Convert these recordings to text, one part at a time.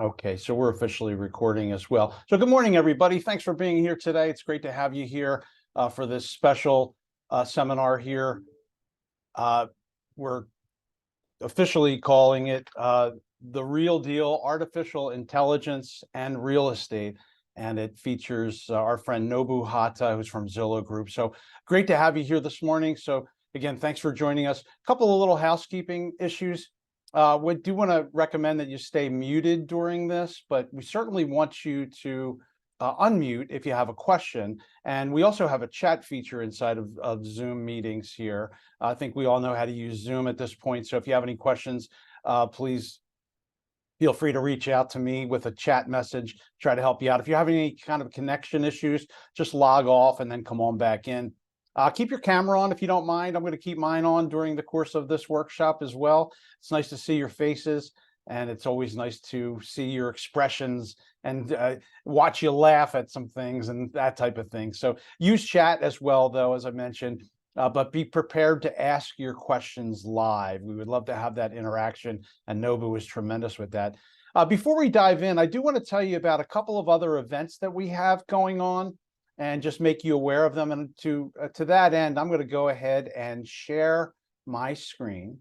Okay, so we're officially recording as well. So good morning, everybody. Thanks for being here today. It's great to have you here for this special seminar here. We're officially calling it The Real Deal, Artificial Intelligence and Real Estate. And it features our friend Nobu Hata, who's from Zillow Group. So great to have you here this morning. So again, thanks for joining us. A couple of little housekeeping issues. We do want to recommend that you stay muted during this, but we certainly want you to unmute if you have a question. And we also have a chat feature inside of Zoom meetings here. I think we all know how to use Zoom at this point. So if you have any questions, please feel free to reach out to me with a chat message, try to help you out. If you have any kind of connection issues, just log off and then come on back in. Keep your camera on if you don't mind. I'm going to keep mine on during the course of this workshop as well. It's nice to see your faces, and it's always nice to see your expressions and watch you laugh at some things and that type of thing. So use chat as well, though, as I mentioned, but be prepared to ask your questions live. We would love to have that interaction, and Nobu is tremendous with that. Before we dive in, I do want to tell you about a couple of other events that we have going on, and just make you aware of them. And to that end, I'm going to go ahead and share my screen.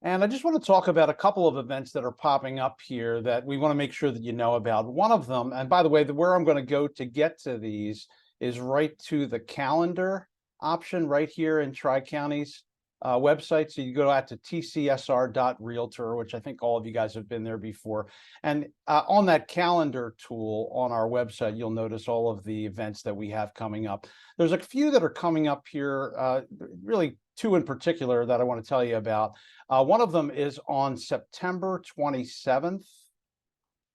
And I just want to talk about a couple of events that are popping up here that we want to make sure that you know about. One of them, and by the way, where I'm going to go to get to these is right to the calendar option right here in Tri-County's website. So you go out to tcsr.realtor, which I think all of you guys have been there before. And on that calendar tool on our website, you'll notice all of the events that we have coming up. There's a few that are coming up here, really two in particular that I want to tell you about. One of them is on September 27th,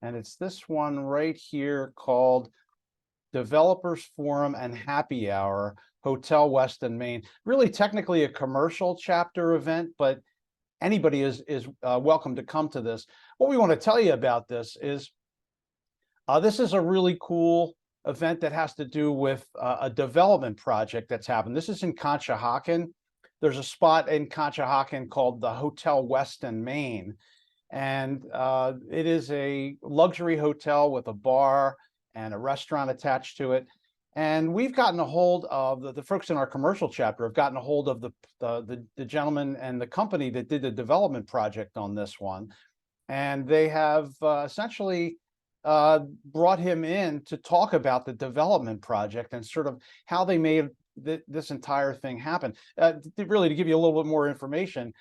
and it's this one right here called Developers Forum and Happy Hour, Hotel West in Maine. Really technically a commercial chapter event, but anybody is welcome to come to this. What we want to tell you about this is a really cool event that has to do with a development project that's happened. This is in Conshohocken. There's a spot in Conshohocken called the Hotel West in Maine, and it is a luxury hotel with a bar and a restaurant attached to it. And we've gotten a hold of the folks in our commercial chapter have gotten a hold of the gentleman and the company that did the development project on this one. And they have essentially brought him in to talk about the development project and sort of how they made this entire thing happen. Really, to give you a little bit more information,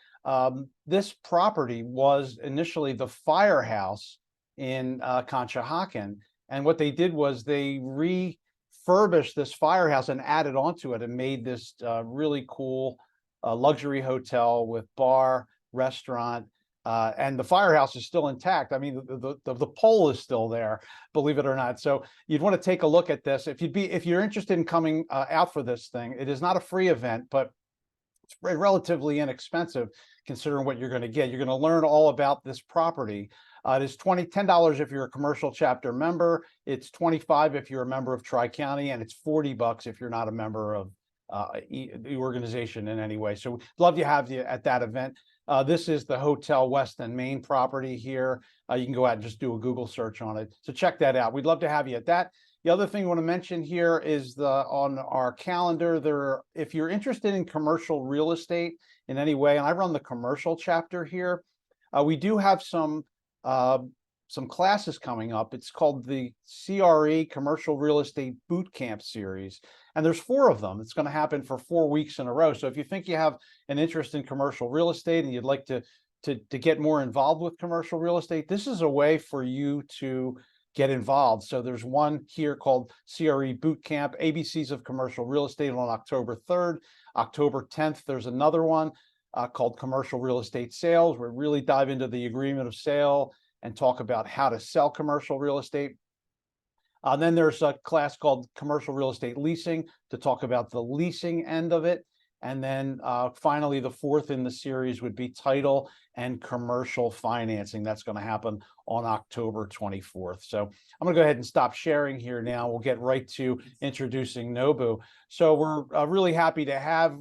this property was initially the firehouse in Conshohocken. And what they did was they refurbished this firehouse and added onto it and made this really cool luxury hotel with bar, restaurant, and the firehouse is still intact. I mean, the pole is still there, believe it or not. So you'd want to take a look at this. If you're interested in coming out for this thing, it is not a free event, but it's relatively inexpensive considering what you're going to get. You're going to learn all about this property. It is $10 if you're a commercial chapter member. It's $25 if you're a member of Tri-County, and it's $40 if you're not a member of the organization in any way. So we'd love to have you at that event. This is the Hotel West in Maine property here. You can go out and just do a Google search on it. So check that out. We'd love to have you at that. The other thing I want to mention here is on our calendar, if you're interested in commercial real estate in any way, and I run the commercial chapter here, we do have some classes coming up. It's called the CRE Commercial Real Estate Boot Camp Series. And there's 4 of them. It's going to happen for 4 weeks in a row. So if you think you have an interest in commercial real estate and you'd like to get more involved with commercial real estate, this is a way for you to get involved. So there's one here called CRE Boot Camp, ABCs of Commercial Real Estate on October 3rd. October 10th, there's another one called Commercial Real Estate Sales, where we really dive into the agreement of sale and talk about how to sell commercial real estate. Then there's a class called Commercial Real Estate Leasing to talk about the leasing end of it. And then finally, the fourth in the series would be title and commercial financing. That's going to happen on October 24th. So I'm going to go ahead and stop sharing here now. We'll get right to introducing Nobu. So we're really happy to have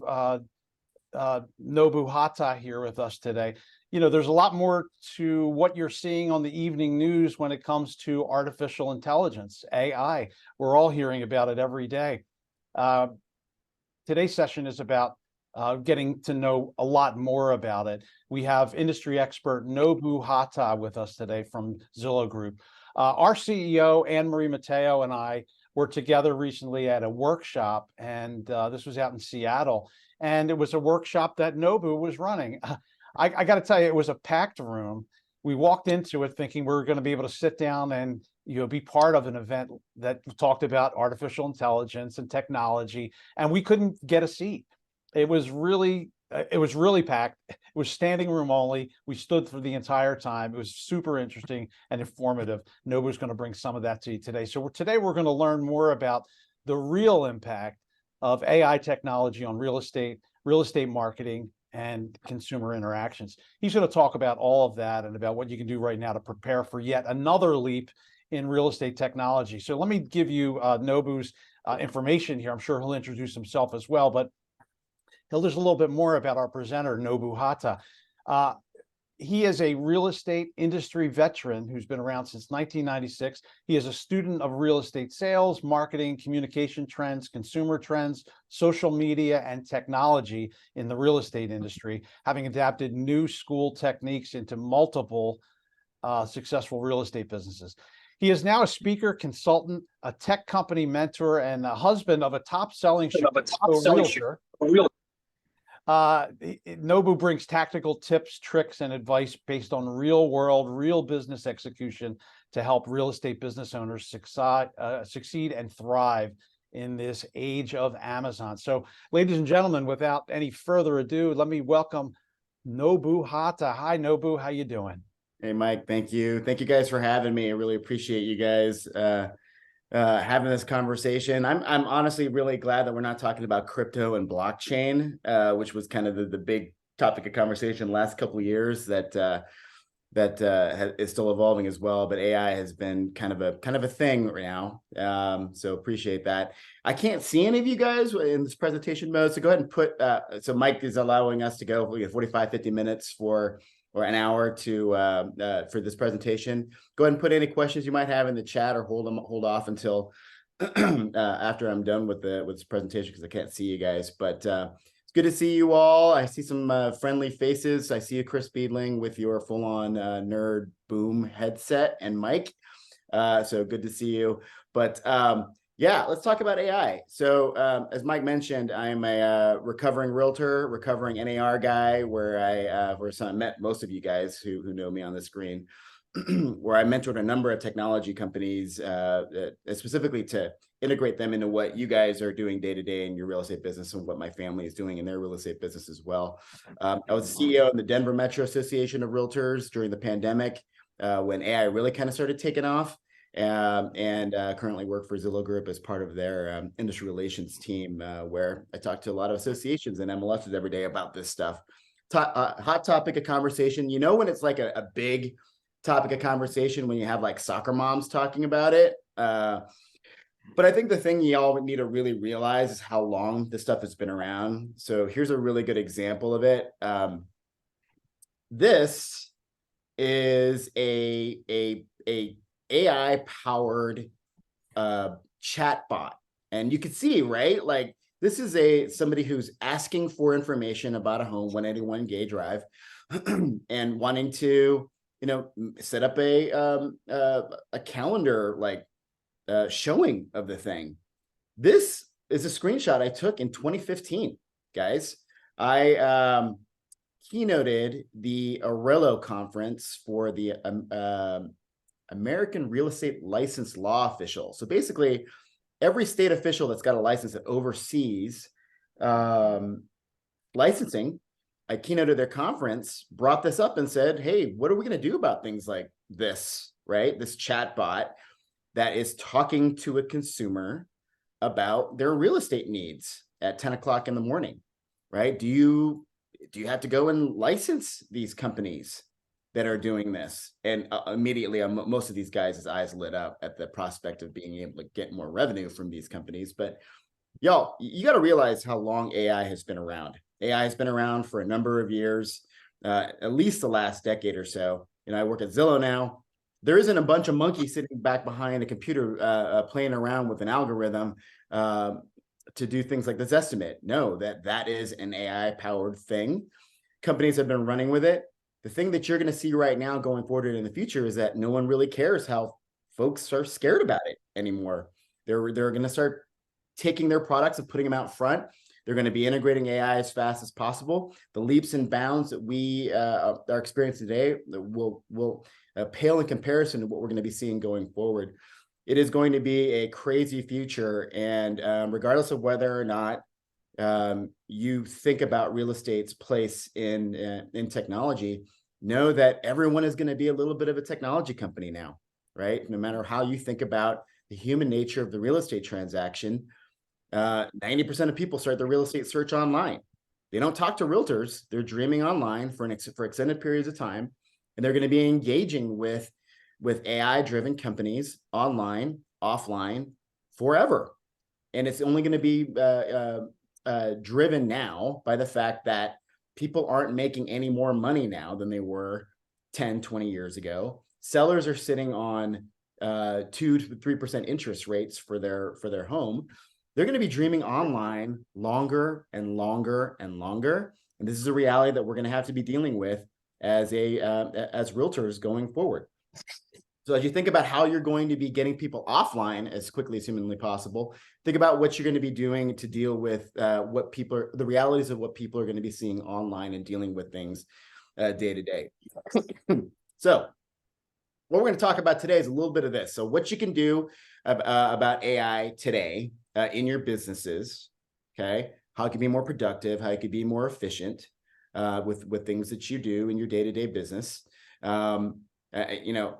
Nobu Hata here with us today. You know, there's a lot more to what you're seeing on the evening news when it comes to artificial intelligence, AI. We're all hearing about it every day. Today's session is about getting to know a lot more about it. We have industry expert Nobu Hata with us today from Zillow Group. Our CEO, Anne Marie Mateo, and I were together recently at a workshop, and this was out in Seattle. And it was a workshop that Nobu was running. I got to tell you, it was a packed room. We walked into it thinking we were going to be able to sit down and be part of an event that talked about artificial intelligence and technology, and we couldn't get a seat. It was really packed. It was standing room only. We stood for the entire time. It was super interesting and informative. Nobu's going to bring some of that to you today. So today we're going to learn more about the real impact of AI technology on real estate marketing, and consumer interactions. He's going to talk about all of that and about what you can do right now to prepare for yet another leap in real estate technology. So let me give you Nobu's information here. I'm sure he'll introduce himself as well, but he'll just a little bit more about our presenter, Nobu Hata. He is a real estate industry veteran who's been around since 1996. He is a student of real estate sales, marketing, communication trends, consumer trends, social media, and technology in the real estate industry, having adapted new school techniques into multiple successful real estate businesses. He is now a speaker, consultant, a tech company mentor, and a husband of a top-selling realtor. Nobu brings tactical tips, tricks, and advice based on real business execution to help real estate business owners succeed and thrive in this age of Amazon. So, ladies and gentlemen, without any further ado, let me welcome Nobu Hata. Hi, Nobu. How you doing? Hey, Mike. Thank you. Thank you guys for having me. I really appreciate you guys having this conversation. I'm honestly really glad that we're not talking about crypto and blockchain, which was kind of the big topic of conversation the last couple of years that is still evolving as well. But AI has been kind of a thing right now. So appreciate that. I can't see any of you guys in this presentation mode. So go ahead and put, so Mike is allowing us to go 45, 50 minutes or an hour for this presentation. Go ahead and put any questions you might have in the chat, or hold off until after I'm done with this presentation, because I can't see you guys. But it's good to see you all. I see some friendly faces. I see you, Chris Beedling, with your full-on nerd boom headset and mic. So good to see you. But yeah, let's talk about AI. So as Mike mentioned, I'm a recovering realtor, recovering NAR guy, where I met most of you guys who know me on the screen, where I mentored a number of technology companies, specifically to integrate them into what you guys are doing day to day in your real estate business, and what my family is doing in their real estate business as well. I was the CEO of the Denver Metro Association of Realtors during the pandemic, when AI really kind of started taking off. And currently work for Zillow Group as part of their industry relations team, where I talk to a lot of associations and MLSs every day about this stuff. Hot topic of conversation. You know when it's like a big topic of conversation when you have like soccer moms talking about it. But I think the thing y'all need to really realize is how long this stuff has been around. So here's a really good example of it. This is a AI-powered chatbot, and you can see, right? Like, this is somebody who's asking for information about a home, 181 Gay Drive, and wanting to, set up a calendar showing of the thing. This is a screenshot I took in 2015, guys. I keynoted the Arello conference for the American Real Estate Licensed Law Official. So basically, every state official that's got a license that oversees licensing, I keynoted their conference, brought this up and said, hey, what are we going to do about things like this, right? This chat bot that is talking to a consumer about their real estate needs at 10 o'clock in the morning, right? Do you have to go and license these companies that are doing this? And immediately, most of these guys' eyes lit up at the prospect of being able to get more revenue from these companies. But y'all, you got to realize how long AI has been around. AI has been around for a number of years, at least the last decade or so. I work at Zillow now. There isn't a bunch of monkeys sitting back behind a computer playing around with an algorithm to do things like this estimate. No, that is an AI-powered thing. Companies have been running with it. The thing that you're going to see right now going forward in the future is that no one really cares how folks are scared about it anymore. They're going to start taking their products and putting them out front. They're going to be integrating AI as fast as possible. The leaps and bounds that we are experiencing today will pale in comparison to what we're going to be seeing going forward. It is going to be a crazy future, and regardless of whether or not you think about real estate's place in technology, know that everyone is going to be a little bit of a technology company now, right? No matter how you think about the human nature of the real estate transaction, 90% of people start their real estate search online. They don't talk to realtors. They're dreaming online for extended periods of time, and they're going to be engaging with AI-driven companies online, offline, forever. And it's only going to be driven now by the fact that people aren't making any more money now than they were 10, 20 years ago. Sellers are sitting on 2 to 3% interest rates for their home. They're going to be dreaming online longer and longer and longer. And this is a reality that we're going to have to be dealing with as realtors going forward. So as you think about how you're going to be getting people offline as quickly as humanly possible, think about what you're going to be doing to deal with the realities of what people are going to be seeing online and dealing with things day to day. So what we're going to talk about today is a little bit of this. So what you can do about AI today in your businesses, okay? How it can be more productive, how it can be more efficient with things that you do in your day-to-day business.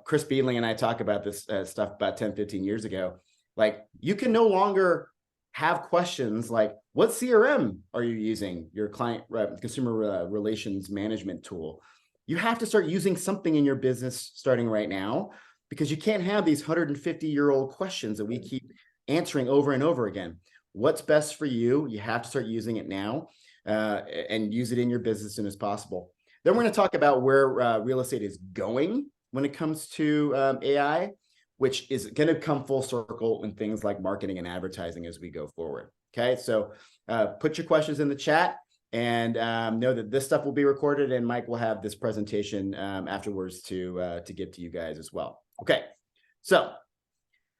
Chris Beadling and I talk about this stuff about 10, 15 years ago. Like, you can no longer have questions like, what CRM are you using, your client consumer relations management tool? You have to start using something in your business starting right now, because you can't have these 150-year-old questions that we keep answering over and over again. What's best for you? You have to start using it now and use it in your business as soon as possible. Then we're going to talk about where real estate is going when it comes to AI, which is going to come full circle in things like marketing and advertising as we go forward. Okay, so put your questions in the chat, and know that this stuff will be recorded, and Mike will have this presentation afterwards to give to you guys as well. Okay, so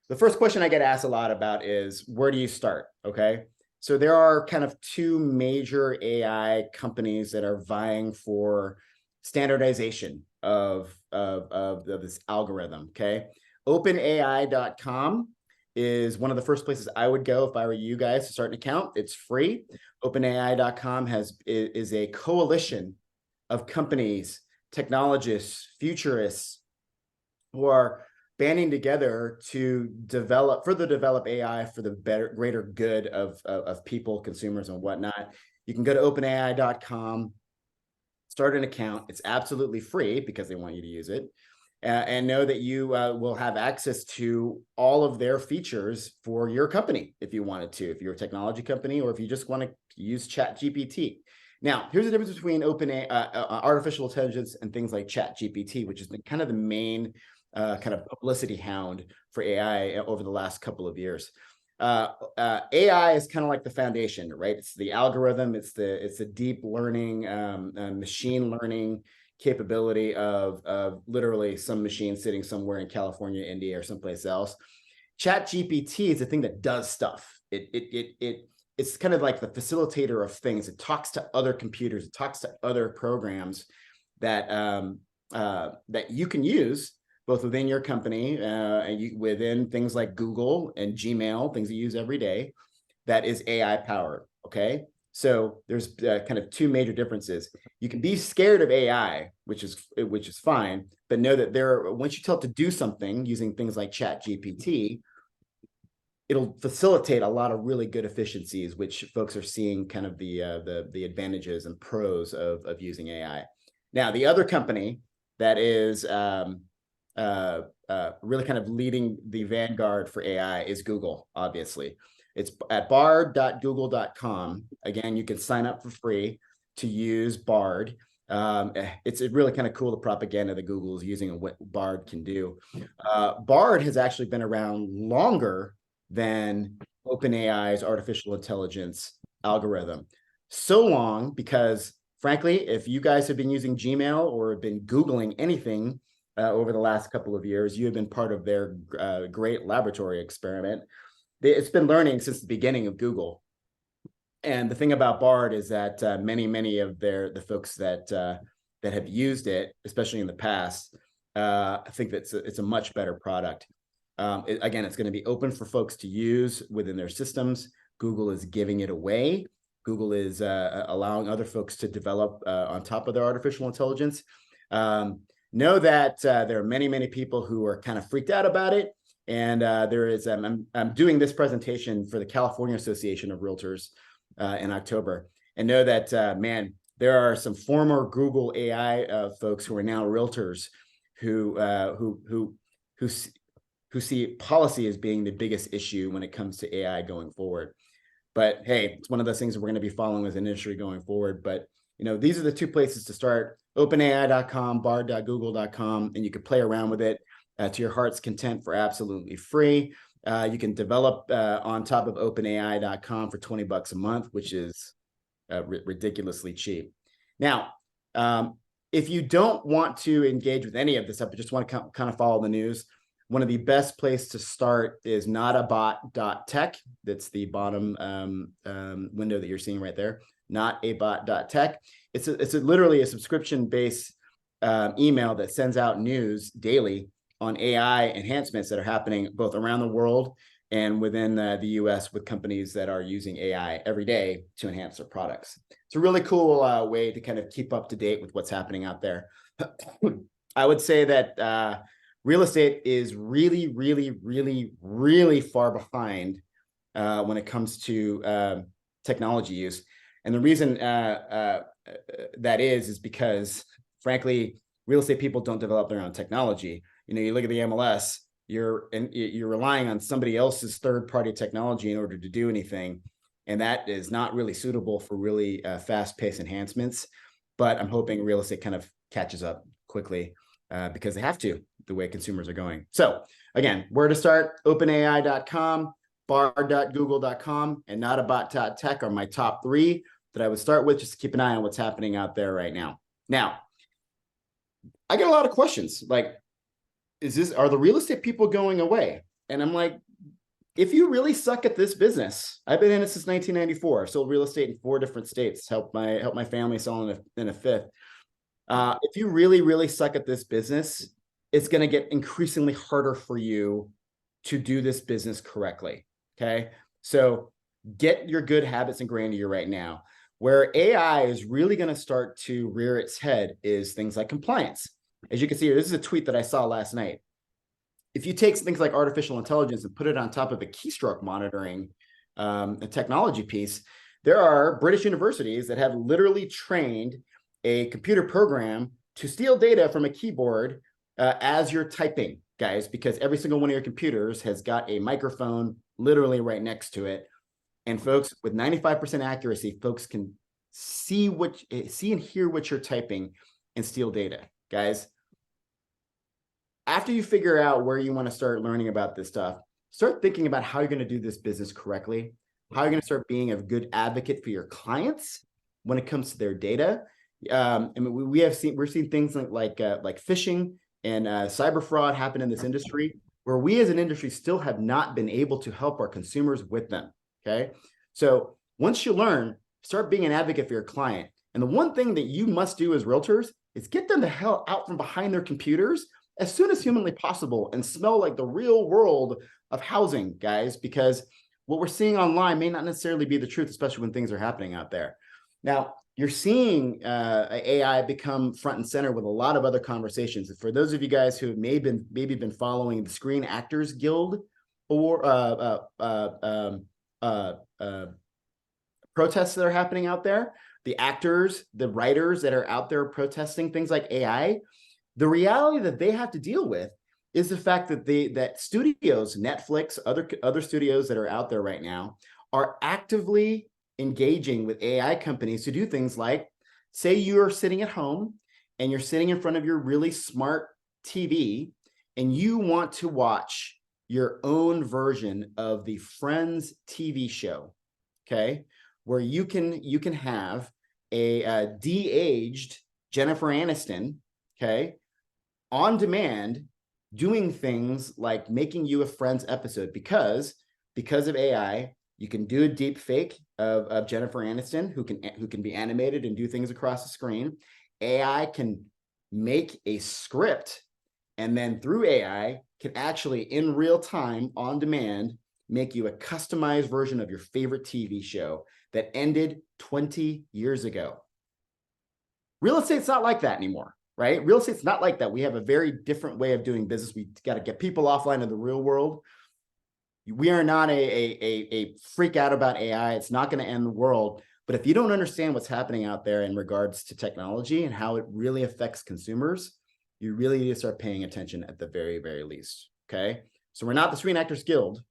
the first question I get asked a lot about is, where do you start? Okay, so there are kind of two major AI companies that are vying for standardization of this algorithm. Okay, OpenAI.com is one of the first places I would go if I were you guys to start an account. It's free. OpenAI.com is a coalition of companies, technologists, futurists who are banding together to further develop AI for the greater good of people, consumers, and whatnot. You can go to OpenAI.com, start an account. It's absolutely free because they want you to use it. And know that you will have access to all of their features for your company if you wanted to, if you're a technology company, or if you just want to use ChatGPT. Now, here's the difference between artificial intelligence and things like ChatGPT, which has been kind of the main kind of publicity hound for AI over the last couple of years. AI is kind of like the foundation, right? It's the algorithm, it's the deep learning, machine learning capability of literally some machine sitting somewhere in California, India, or someplace else. ChatGPT is the thing that does stuff. It's kind of like the facilitator of things. It talks to other computers, it talks to other programs that that you can use both within your company and within things like Google and Gmail, things you use every day, that is AI powered. Okay, so there's kind of two major differences. You can be scared of AI, which is fine, but know that once you tell it to do something using things like ChatGPT, it'll facilitate a lot of really good efficiencies, which folks are seeing kind of the advantages and pros of using AI. Now, the other company that is really kind of leading the vanguard for AI is Google, obviously. It's at bard.google.com. Again, you can sign up for free to use Bard. It's really kind of cool, the propaganda that Google is using and what Bard can do. Bard has actually been around longer than OpenAI's artificial intelligence algorithm. So long because, frankly, if you guys have been using Gmail or have been Googling anything over the last couple of years, you have been part of their great laboratory experiment. It's been learning since the beginning of Google. And the thing about Bard is that many of the folks that have used it, especially in the past, I think that it's a much better product. Again, it's going to be open for folks to use within their systems. Google is giving it away. Google is allowing other folks to develop on top of their artificial intelligence. Know that there are many people who are kind of freaked out about it. And there is, I'm doing this presentation for the California Association of Realtors in October, and know that, man, there are some former Google AI folks who are now realtors who see policy as being the biggest issue when it comes to AI going forward. But hey, it's one of those things that we're going to be following as an industry going forward. But these are the two places to start: openai.com, bard.google.com, and you can play around with it to your heart's content for absolutely free. You can develop on top of openai.com for $20 a month, which is ridiculously cheap. Now, if you don't want to engage with any of this stuff, but just want to kind of follow the news, one of the best places to start is notabot.tech. That's the bottom window that you're seeing right there. Notabot.tech. It's literally a subscription-based email that sends out news daily on AI enhancements that are happening both around the world and within the US with companies that are using AI every day to enhance their products. It's a really cool way to kind of keep up to date with what's happening out there. I would say that real estate is really far behind when it comes to technology use. And the reason that is because, frankly, real estate people don't develop their own technology. You look at the MLS, you're relying on somebody else's third-party technology in order to do anything. And that is not really suitable for really fast-paced enhancements. But I'm hoping real estate kind of catches up quickly because they have to, the way consumers are going. So again, where to start? openai.com, bard.google.com, and notabot.tech are my top three that I would start with, just to keep an eye on what's happening out there right now. Now, I get a lot of questions like, are the real estate people going away? And I'm like, if you really suck at this business, I've been in it since 1994. I've sold real estate in 4 different states, helped my family sell in a 5th. If you really suck at this business, it's going to get increasingly harder for you to do this business correctly. Okay. So get your good habits ingrained in you right now. Where AI is really going to start to rear its head is things like compliance. As you can see here, this is a tweet that I saw last night. If you take things like artificial intelligence and put it on top of a keystroke monitoring a technology piece, there are British universities that have literally trained a computer program to steal data from a keyboard as you're typing, guys, because every single one of your computers has got a microphone literally right next to it. And folks, with 95% accuracy, folks can see and hear what you're typing and steal data, guys. After you figure out where you want to start learning about this stuff, start thinking about how you're going to do this business correctly, how you're going to start being a good advocate for your clients when it comes to their data. I mean, we're seeing things like phishing and cyber fraud happen in this industry, where we as an industry still have not been able to help our consumers with them. Okay. So once you learn, start being an advocate for your client. And the one thing that you must do as realtors is get them the hell out from behind their computers as soon as humanly possible and smell like the real world of housing, guys, because what we're seeing online may not necessarily be the truth, especially when things are happening out there. Now, you're seeing AI become front and center with a lot of other conversations. For those of you guys who have maybe been following the Screen Actors Guild or protests that are happening out there, the actors, the writers that are out there protesting things like AI, the reality that they have to deal with is the fact that that studios, Netflix, other studios that are out there right now are actively engaging with AI companies to do things like, say you're sitting at home and you're sitting in front of your really smart TV and you want to watch your own version of the Friends TV show, okay, where you can have a de-aged Jennifer Aniston, okay, on demand, doing things like making you a Friends episode because of AI. You can do a deep fake of Jennifer Aniston who can be animated and do things across the screen. AI can make a script, and then through AI can actually in real time on demand make you a customized version of your favorite TV show that ended 20 years ago. Real estate's not like that anymore, right? Real estate's not like that. We have a very different way of doing business. We got to get people offline in the real world. We are not a freak out about AI. It's not going to end the world. But if you don't understand what's happening out there in regards to technology and how it really affects consumers, you really need to start paying attention at the very, very least. Okay. So we're not the Screen Actors Guild,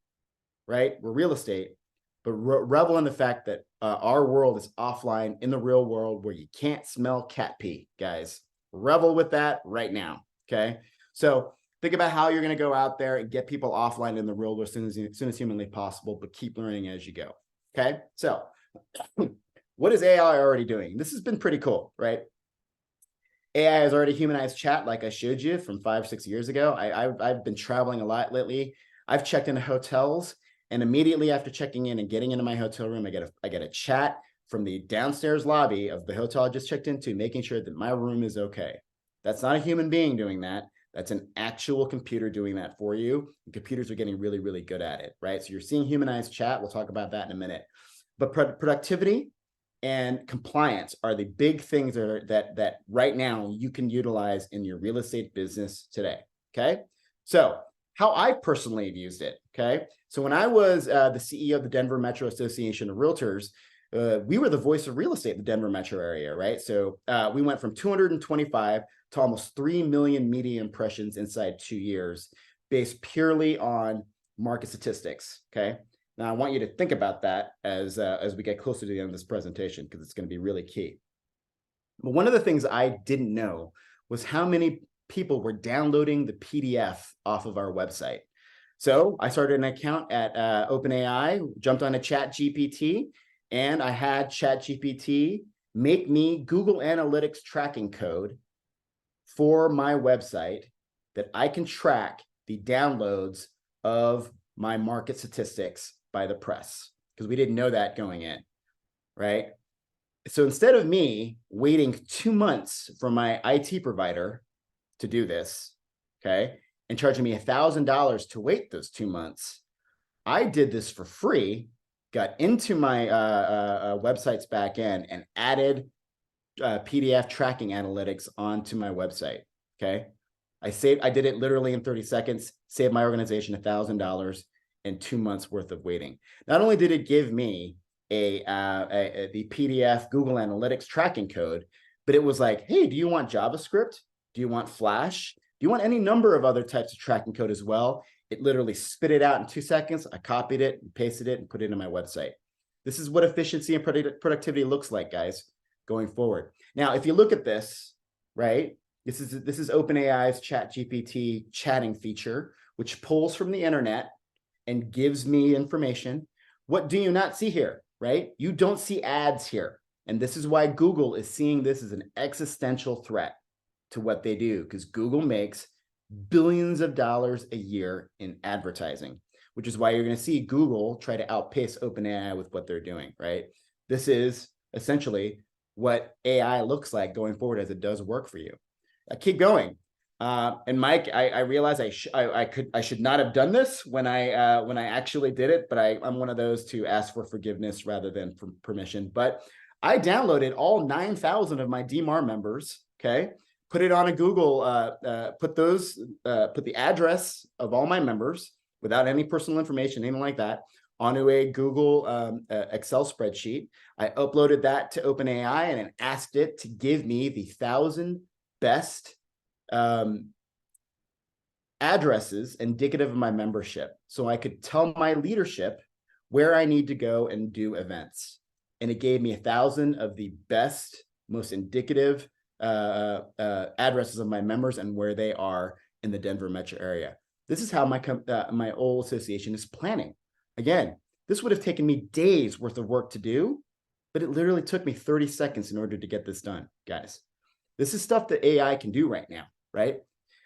right? We're real estate, but revel in the fact that our world is offline in the real world where you can't smell cat pee, guys. Revel with that right now. Okay. So think about how you're going to go out there and get people offline in the real world as soon as humanly possible, but keep learning as you go. Okay. So what is AI already doing? This has been pretty cool, right? AI has already humanized chat, like I showed you from 5-6 years ago. I've been traveling a lot lately. I've checked into hotels, and immediately after checking in and getting into my hotel room, I get a chat from the downstairs lobby of the hotel I just checked into, making sure that my room is okay. That's not a human being doing that. That's an actual computer doing that for you. And computers are getting really, really good at it, right? So you're seeing humanized chat. We'll talk about that in a minute. But productivity and compliance are the big things that right now you can utilize in your real estate business today. Okay. So how I personally have used it. Okay. So when I was the CEO of the Denver Metro Association of Realtors, we were the voice of real estate in the Denver metro area, right? So we went from 225 to almost 3 million media impressions inside 2 years based purely on market statistics. Okay. Now, I want you to think about that as we get closer to the end of this presentation, because it's going to be really key. But one of the things I didn't know was how many people were downloading the PDF off of our website. So I started an account at OpenAI, jumped on a ChatGPT, and I had ChatGPT make me Google Analytics tracking code for my website that I can track the downloads of my market statistics by the press, because we didn't know that going in, right? So instead of me waiting 2 months for my IT provider to do this, okay, and charging me $1,000 to wait those 2 months, I did this for free, got into my website's back end and added PDF tracking analytics onto my website, okay? I did it literally in 30 seconds, saved my organization $1,000 and 2 months worth of waiting. Not only did it give me the PDF Google Analytics tracking code, but it was like, hey, do you want JavaScript? Do you want Flash? Do you want any number of other types of tracking code as well? It literally spit it out in 2 seconds. I copied it and pasted it and put it into my website. This is what efficiency and productivity looks like, guys, going forward. Now, if you look at this, right, this is OpenAI's ChatGPT chatting feature, which pulls from the internet and gives me information. What do you not see here, right? You don't see ads here. And this is why Google is seeing this as an existential threat to what they do, because Google makes billions of dollars a year in advertising, which is why you're going to see Google try to outpace OpenAI with what they're doing, right? This is essentially what AI looks like going forward as it does work for you. Keep going. And Mike, I realize I should not have done this when I actually did it, but I'm one of those to ask for forgiveness rather than for permission. But I downloaded all 9,000 of my DMAR members. Okay, put it on a Google. Put the address of all my members without any personal information, anything like that, onto a Google Excel spreadsheet. I uploaded that to OpenAI and then asked it to give me the 1,000 best addresses indicative of my membership, so I could tell my leadership where I need to go and do events. And it gave me 1,000 of the best, most indicative addresses of my members and where they are in the Denver metro area. This is how my old association is planning. Again, this would have taken me days worth of work to do, but it literally took me 30 seconds in order to get this done, guys. This is stuff that AI can do right now, right?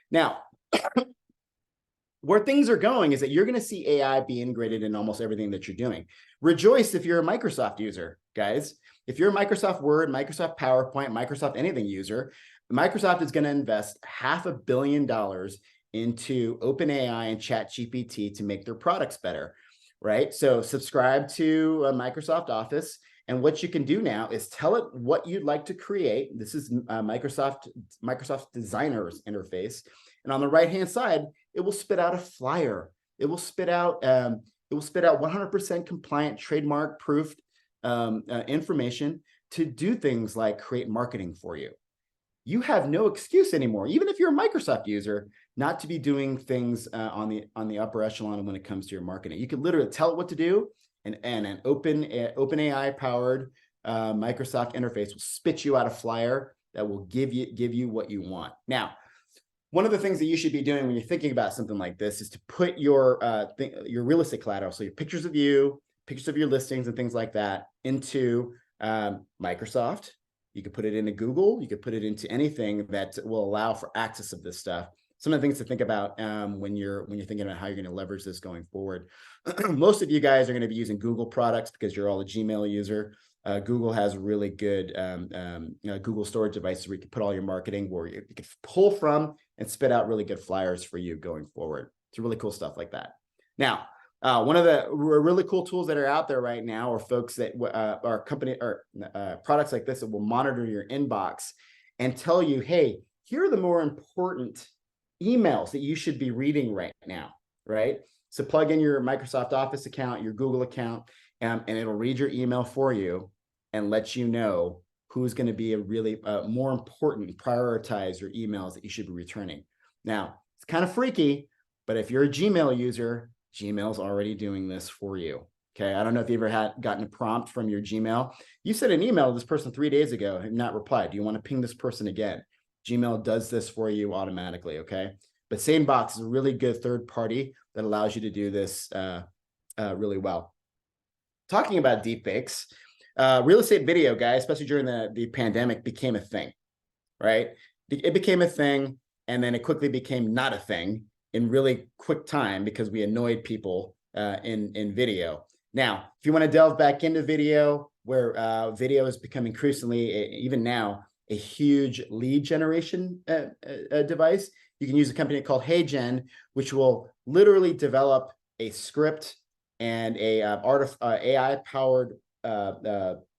Now, where things are going is that you're going to see AI be integrated in almost everything that you're doing. Rejoice if you're a Microsoft user, guys. If you're a Microsoft Word, Microsoft PowerPoint, Microsoft anything user, Microsoft is going to invest $500 million into OpenAI and ChatGPT to make their products better, right? So subscribe to Microsoft Office. And what you can do now is tell it what you'd like to create. This is Microsoft Designer's interface. And on the right-hand side, it will spit out a flyer. It will spit out 100% compliant, trademark-proofed information to do things like create marketing for you. You have no excuse anymore, even if you're a Microsoft user, not to be doing things on the upper echelon when it comes to your marketing. You can literally tell it what to do, and an OpenAI powered Microsoft interface will spit you out a flyer that will give you what you want. Now, one of the things that you should be doing when you're thinking about something like this is to put your real estate collateral, so your pictures of you, pictures of your listings and things like that, into Microsoft. You could put it into Google. You could put it into anything that will allow for access of this stuff. Some of the things to think about when you're thinking about how you're going to leverage this going forward. Most of you guys are going to be using Google products because you're all a Gmail user. Google has really good Google storage devices where you can put all your marketing, where you can pull from and spit out really good flyers for you going forward. It's really cool stuff like that. Now, one of the really cool tools that are out there right now are folks that are products like this that will monitor your inbox and tell you, hey, here are the more important emails that you should be reading right now, right? So plug in your Microsoft Office account, your Google account, and it'll read your email for you and let you know who's going to be a really more important, prioritize your emails that you should be returning. Now, it's kind of freaky, but if you're a Gmail user, Gmail's already doing this for you. Okay, I don't know if you ever gotten a prompt from your Gmail. You sent an email to this person 3 days ago and not replied. Do you want to ping this person again? Gmail does this for you automatically, okay? But SaneBox is a really good third party that allows you to do this really well. Talking about deepfakes, real estate video, guys, especially during the pandemic, became a thing, right? It became a thing, and then it quickly became not a thing in really quick time because we annoyed people in video. Now, if you want to delve back into video, where video has become increasingly, even now, a huge lead generation device, you can use a company called HeyGen, which will literally develop a script and a AI-powered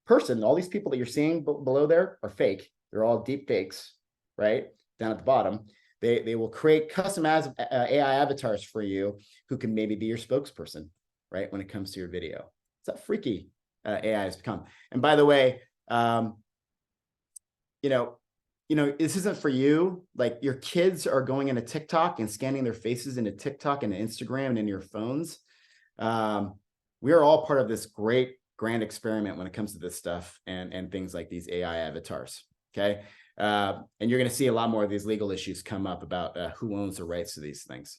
person. All these people that you're seeing below there are fake. They're all deep fakes, right? Down at the bottom. They will create custom AI avatars for you who can maybe be your spokesperson, right? When it comes to your video. It's how freaky AI has become. And by the way, this isn't for you. Like, your kids are going into TikTok and scanning their faces into TikTok and Instagram and in your phones. We are all part of this great grand experiment when it comes to this stuff and things like these AI avatars. Okay. And you're going to see a lot more of these legal issues come up about who owns the rights to these things.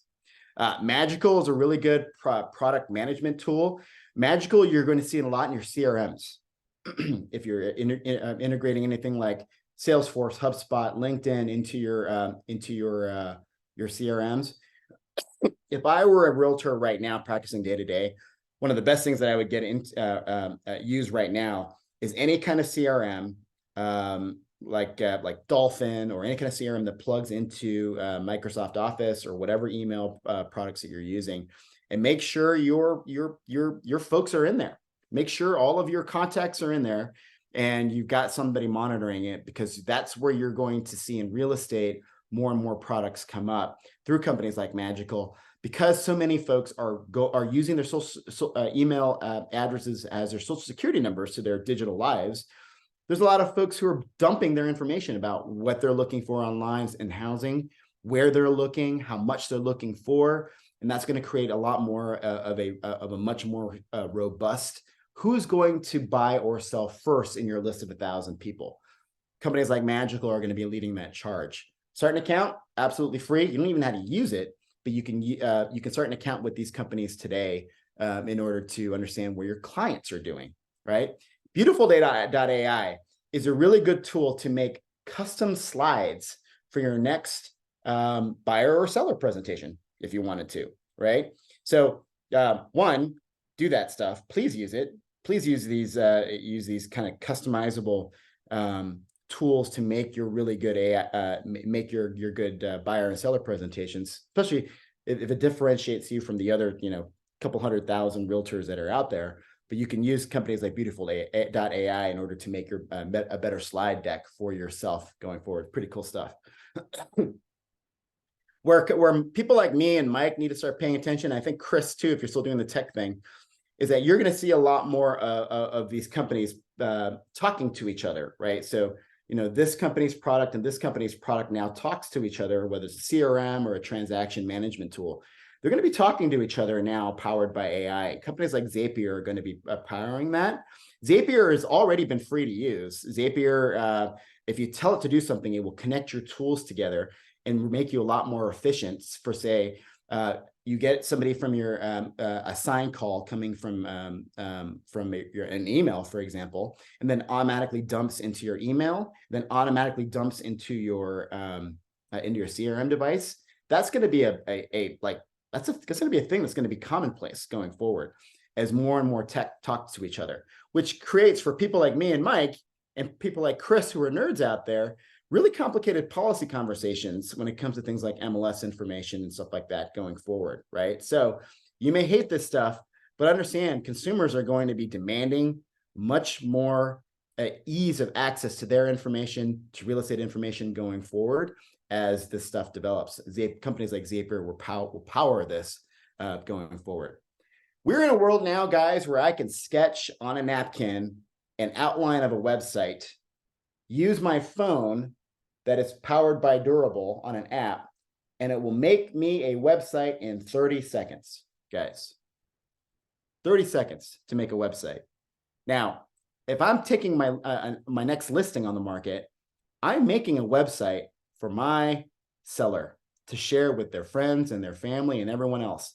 Magical is a really good product management tool. Magical, you're going to see it a lot in your CRMs. If you're integrating anything like Salesforce, HubSpot, LinkedIn into your CRMs. If I were a realtor right now practicing day to day, one of the best things that I would use right now is any kind of CRM, like Dolphin, or any kind of CRM that plugs into Microsoft Office or whatever email products that you're using, and make sure your folks are in there. Make sure all of your contacts are in there, and you've got somebody monitoring it, because that's where you're going to see in real estate more and more products come up through companies like Magical. because so many folks are using their email addresses as their social security numbers to their digital lives, there's a lot of folks who are dumping their information about what they're looking for online in housing, where they're looking, how much they're looking for. And that's going to create a lot more of a much more robust who's going to buy or sell first in your list of 1,000 people. Companies like Magical are going to be leading that charge. Start an account, absolutely free. You don't even know how to use it, but you can start an account with these companies today in order to understand where your clients are doing, right? Beautiful.ai is a really good tool to make custom slides for your next buyer or seller presentation if you wanted to, right? So one, do that stuff. Please use it. Please use these kind of customizable tools to make your really good AI, make your good buyer and seller presentations, especially if it differentiates you from the other, couple 100,000 realtors that are out there. But you can use companies like Beautiful.ai in order to make your a better slide deck for yourself going forward. Pretty cool stuff. Where people like me and Mike need to start paying attention, I think Chris too, if you're still doing the tech thing, is that you're going to see a lot more of these companies talking to each other, right? So, this company's product and this company's product now talks to each other, whether it's a CRM or a transaction management tool. They're going to be talking to each other now, powered by AI. Companies like Zapier are going to be powering that. Zapier has already been free to use. Zapier, if you tell it to do something, it will connect your tools together and make you a lot more efficient. For say, you get somebody from your a sign call coming from an email, for example, and then automatically dumps into your email, then automatically dumps into your CRM device. That's going to be that's going to be a thing that's going to be commonplace going forward as more and more tech talks to each other, which creates for people like me and Mike and people like Chris who are nerds out there really complicated policy conversations when it comes to things like MLS information and stuff like that going forward, right? So you may hate this stuff, but understand consumers are going to be demanding much more ease of access to their information, to real estate information going forward as this stuff develops. Companies like Zapier will power this going forward. We're in a world now, guys, where I can sketch on a napkin an outline of a website, use my phone that is powered by Durable on an app, and it will make me a website in 30 seconds, guys. 30 seconds to make a website. Now, if I'm taking my next listing on the market, I'm making a website for my seller to share with their friends and their family and everyone else.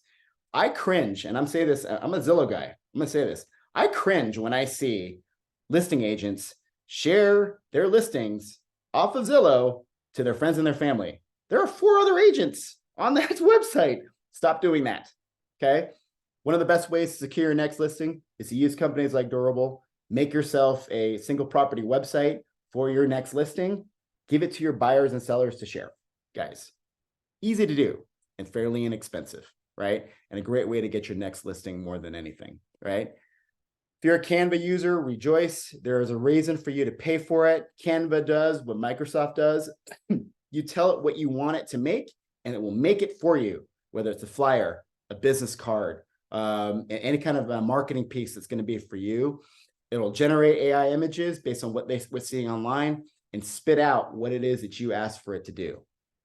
I cringe, and I'm saying this, I'm a Zillow guy. I'm gonna say this. I cringe when I see listing agents share their listings off of Zillow to their friends and their family. There are 4 other agents on that website. Stop doing that, okay? One of the best ways to secure your next listing is to use companies like Durable. Make yourself a single property website for your next listing. Give it to your buyers and sellers to share, guys. Easy to do and fairly inexpensive, right? And a great way to get your next listing more than anything, right? If you're a Canva user, rejoice. There is a reason for you to pay for it. Canva does what Microsoft does. You tell it what you want it to make, and it will make it for you, whether it's a flyer, a business card, any kind of a marketing piece that's going to be for you. It'll generate AI images based on what we're seeing online and spit out what it is that you asked for it to do.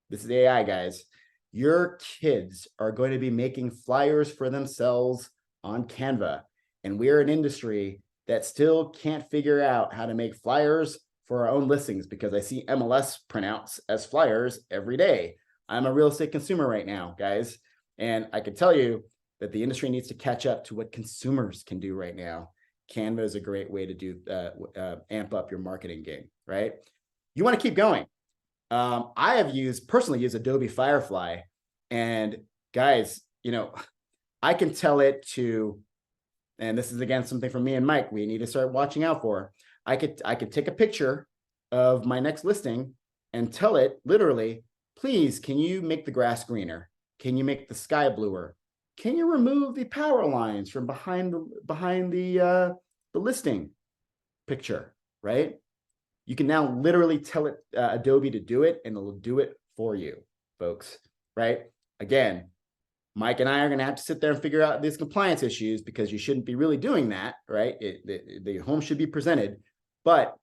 This is AI, guys. Your kids are going to be making flyers for themselves on Canva. And we're an industry that still can't figure out how to make flyers for our own listings because I see MLS printouts as flyers every day. I'm a real estate consumer right now, guys. And I can tell you that the industry needs to catch up to what consumers can do right now. Canva is a great way to do amp up your marketing game, right? You want to keep going. I have personally used Adobe Firefly, and guys, I can tell it to, and this is again something from me and Mike we need to start watching out for. I could take a picture of my next listing and tell it literally, please, can you make the grass greener? Can you make the sky bluer? Can you remove the power lines from behind the listing picture, right? You can now literally tell it Adobe to do it, and it'll do it for you, folks, right? Again, Mike and I are going to have to sit there and figure out these compliance issues, because you shouldn't be really doing that, right? The home should be presented, but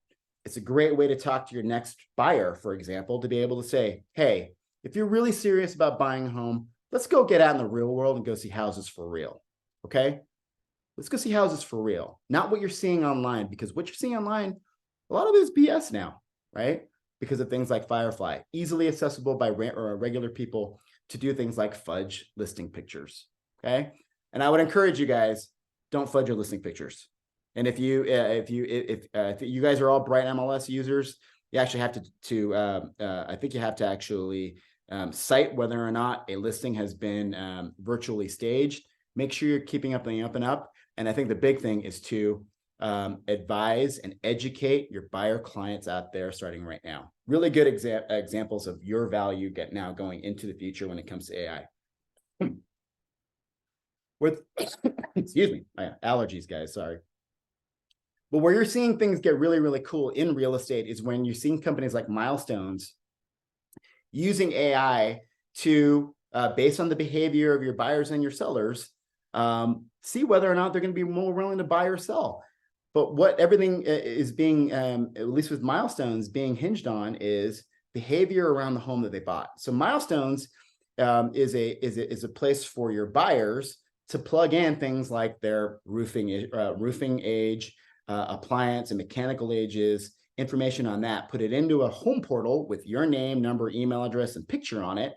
it's a great way to talk to your next buyer, for example, to be able to say, hey, if you're really serious about buying a home, let's go get out in the real world and go see houses for real. Okay. Let's go see houses for real, not what you're seeing online, because what you're seeing online, a lot of it is BS now, right? Because of things like Firefly, easily accessible by regular people to do things like fudge listing pictures. Okay. And I would encourage you guys, don't fudge your listing pictures. And if you guys are all Bright MLS users, you actually have I think you have to actually cite whether or not a listing has been virtually staged. Make sure you're keeping up on the up and up. And I think the big thing is to advise and educate your buyer clients out there starting right now. Really good examples of your value now going into the future when it comes to AI. With, excuse me, my allergies, guys, sorry. But where you're seeing things get really, really cool in real estate is when you're seeing companies like Milestones using AI to, based on the behavior of your buyers and your sellers, see whether or not they're going to be more willing to buy or sell. But what everything is being, at least with Milestones, being hinged on is behavior around the home that they bought. So Milestones is a place for your buyers to plug in things like their roofing age, appliance and mechanical ages, information on that, put it into a home portal with your name, number, email address, and picture on it.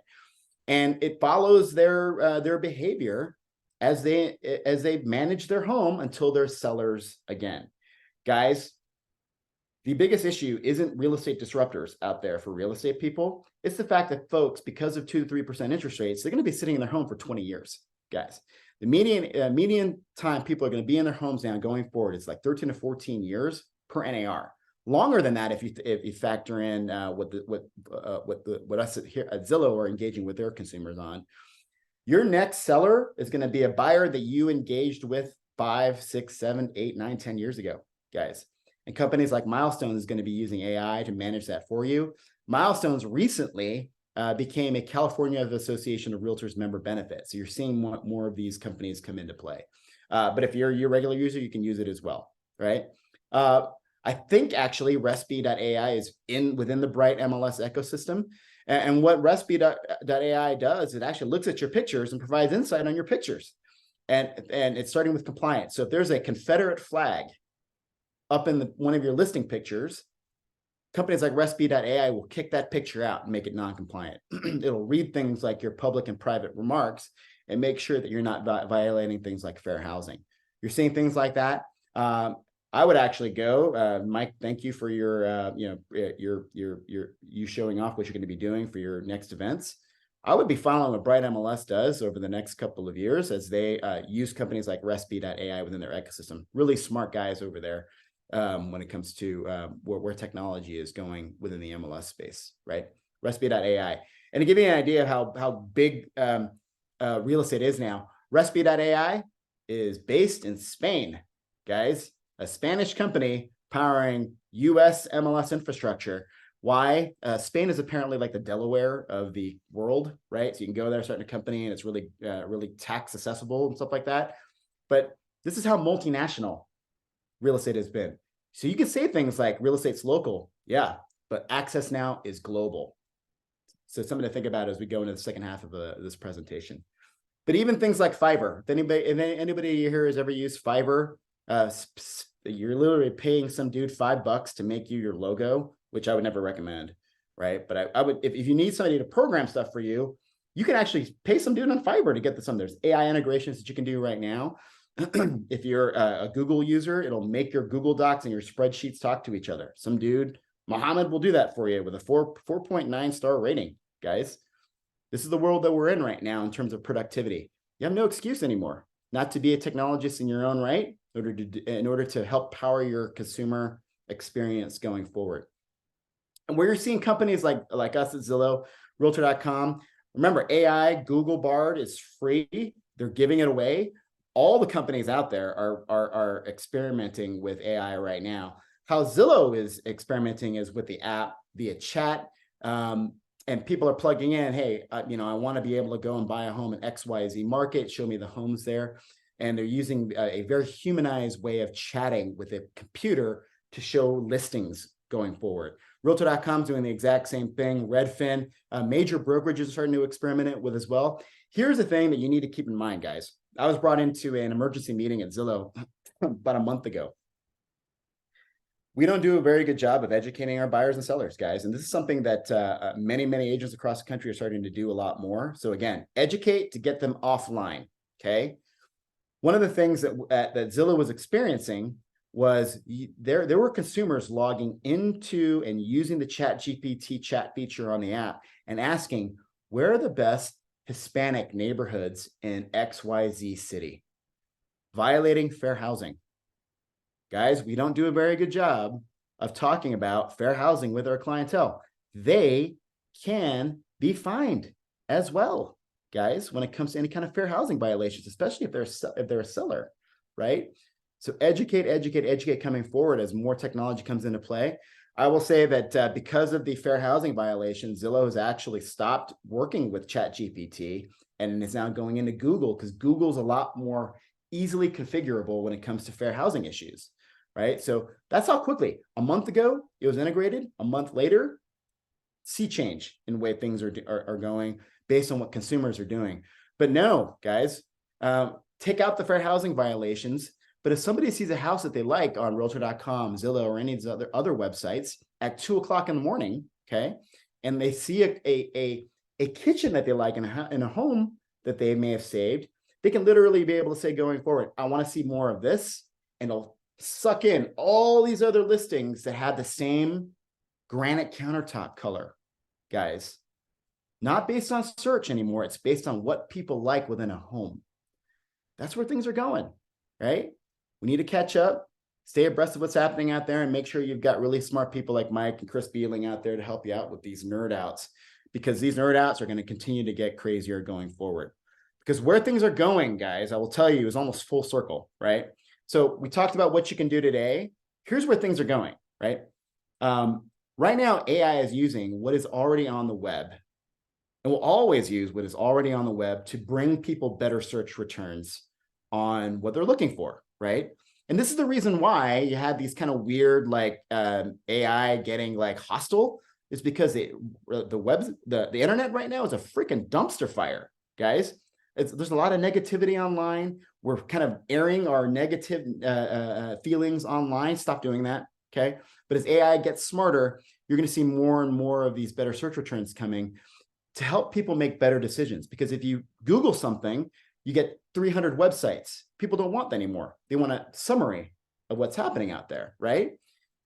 And it follows their behavior as they manage their home until they're sellers again. Guys, the biggest issue isn't real estate disruptors out there for real estate people. It's the fact that folks, because of 2 to 3% interest rates, they're going to be sitting in their home for 20 years, guys. The median time people are going to be in their homes now going forward is like 13 to 14 years per NAR. Longer than that if you factor in what us here at Zillow are engaging with their consumers on. Your next seller is going to be a buyer that you engaged with 5, 6, 7, 8, 9, 10 years ago, guys. And companies like Milestones is going to be using AI to manage that for you. Milestones recently became a California Association of Realtors member benefit. So you're seeing more of these companies come into play. But if you're your regular user, you can use it as well, right? I think actually Respi.ai is within the Bright MLS ecosystem. And what Respi.ai does, it actually looks at your pictures and provides insight on your pictures. And it's starting with compliance. So if there's a Confederate flag up in one of your listing pictures, companies like Respi.ai will kick that picture out and make it non-compliant. It'll read things like your public and private remarks and make sure that you're not violating things like fair housing. You're seeing things like that. I would actually go, Mike, thank you for your, you showing off what you're going to be doing for your next events. I would be following what Bright MLS does over the next couple of years as they use companies like Respi.ai within their ecosystem. Really smart guys over there when it comes to where technology is going within the MLS space, right? Respi.ai. And to give you an idea of how big real estate is now, Respi.ai is based in Spain, guys. A Spanish company powering US MLS infrastructure. Why? Spain is apparently like the Delaware of the world, right? So you can go there, start a company, and it's really, really tax accessible and stuff like that. But this is how multinational real estate has been. So you can say things like real estate's local, yeah, but access now is global. So something to think about as we go into the second half of this presentation. But even things like Fiverr, if anybody here has ever used Fiverr, you're literally paying some dude $5 to make you your logo, which I would never recommend, right? But I would, if you need somebody to program stuff for you, you can actually pay some dude on Fiverr to get this on. There's AI integrations that you can do right now. If you're a Google user, it'll make your Google Docs and your spreadsheets talk to each other. Some dude, Mohammed, will do that for you with a 4.9 star rating, guys. This is the world that we're in right now in terms of productivity. You have no excuse anymore not to be a technologist in your own right in order to help power your consumer experience going forward. And where you're seeing companies like us at Zillow, Realtor.com, remember AI, Google Bard is free. They're giving it away. All the companies out there are experimenting with AI right now. How Zillow is experimenting is with the app via chat. And and people are plugging in, hey, you know, I want to be able to go and buy a home in XYZ market, show me the homes there. And they're using a very humanized way of chatting with a computer to show listings going forward. Realtor.com is doing the exact same thing. Redfin, major brokerages are starting to experiment it with as well. Here's the thing that you need to keep in mind, guys. I was brought into an emergency meeting at Zillow about a month ago. We don't do a very good job of educating our buyers and sellers, guys. And this is something that many, many agents across the country are starting to do a lot more. So again, educate to get them offline, okay? One of the things that Zillow was experiencing was there were consumers logging into and using the ChatGPT chat feature on the app and asking, where are the best Hispanic neighborhoods in XYZ city? Violating fair housing. Guys, we don't do a very good job of talking about fair housing with our clientele. They can be fined as well, guys, when it comes to any kind of fair housing violations, especially if they're a seller, right? So educate coming forward as more technology comes into play. I will say that because of the fair housing violation, Zillow has actually stopped working with ChatGPT and is now going into Google, because Google's a lot more easily configurable when it comes to fair housing issues, right? So that's how quickly, a month ago, it was integrated. A month later, sea change in the way things are going based on what consumers are doing. But no, guys, take out the fair housing violations. But if somebody sees a house that they like on Realtor.com, Zillow, or any of these other websites at 2 o'clock in the morning, okay, and they see a kitchen that they like in a home that they may have saved, they can literally be able to say going forward, I want to see more of this, and it'll suck in all these other listings that have the same granite countertop color, guys. Not based on search anymore. It's based on what people like within a home. That's where things are going, right? We need to catch up, stay abreast of what's happening out there, and make sure you've got really smart people like Mike and Chris Beeling out there to help you out with these nerd outs, because these nerd outs are going to continue to get crazier going forward. Because where things are going, guys, I will tell you, is almost full circle, right? So we talked about what you can do today. Here's where things are going, right? Right now, AI is using what is already on the web, and will always use what is already on the web to bring people better search returns on what they're looking for, right? And this is the reason why you had these kind of weird, like AI getting like hostile, is because the internet right now is a freaking dumpster fire, guys. There's a lot of negativity online. We're kind of airing our negative feelings online. Stop doing that, okay? But as AI gets smarter, you're going to see more and more of these better search returns coming to help people make better decisions. Because if you Google something, you get 300 websites. People don't want that anymore. They want a summary of what's happening out there, right?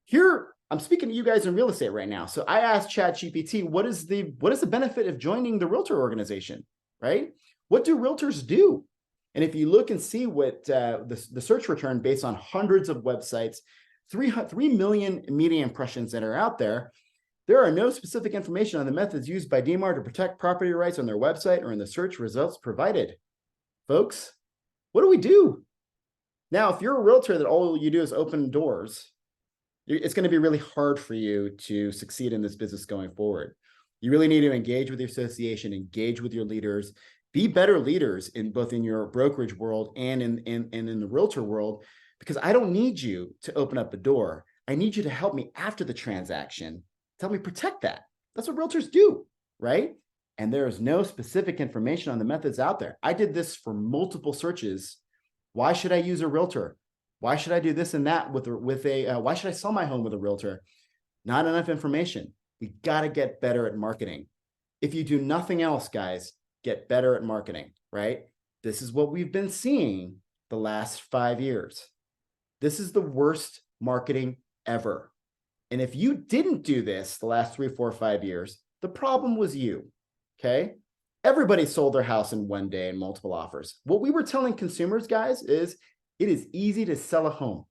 Here, I'm speaking to you guys in real estate right now. So I asked ChatGPT, what is the benefit of joining the realtor organization, right? What do realtors do? And if you look and see what the search return based on hundreds of websites, 3 million media impressions that are out there, there are no specific information on the methods used by DMAR to protect property rights on their website or in the search results provided. Folks, what do we do? Now, if you're a realtor that all you do is open doors, it's going to be really hard for you to succeed in this business going forward. You really need to engage with your association, engage with your leaders, be better leaders in both in your brokerage world and in the realtor world, because I don't need you to open up a door. I need you to help me after the transaction, to help me protect that. That's what realtors do, right? And there is no specific information on the methods out there. I did this for multiple searches. Why should I use a realtor? Why should I do this and that why should I sell my home with a realtor? Not enough information. We got to get better at marketing. If you do nothing else, guys, get better at marketing, right? This is what we've been seeing the last 5 years. This is the worst marketing ever. And if you didn't do this the last 3, 4, 5 years, the problem was you. Okay. Everybody sold their house in one day in multiple offers. What we were telling consumers, guys, is it is easy to sell a home.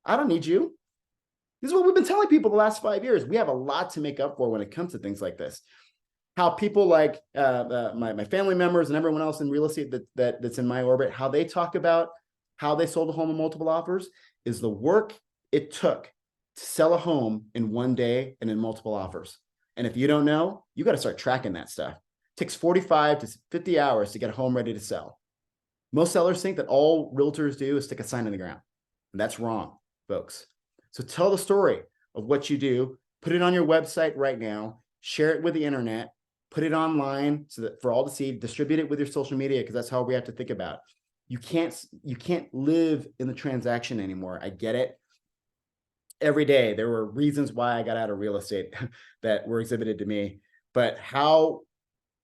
I don't need you. This is what we've been telling people the last 5 years. We have a lot to make up for when it comes to things like this. How people like my family members and everyone else in real estate that's in my orbit, how they talk about how they sold a home in multiple offers is the work it took to sell a home in one day and in multiple offers. And if you don't know, you got to start tracking that stuff. It takes 45 to 50 hours to get a home ready to sell. Most sellers think that all realtors do is stick a sign in the ground. And that's wrong, folks. So tell the story of what you do, put it on your website right now, share it with the internet, put it online so that for all to see, distribute it with your social media, because that's how we have to think about it. You can't live in the transaction anymore. I get it. Every day there were reasons why I got out of real estate that were exhibited to me, but how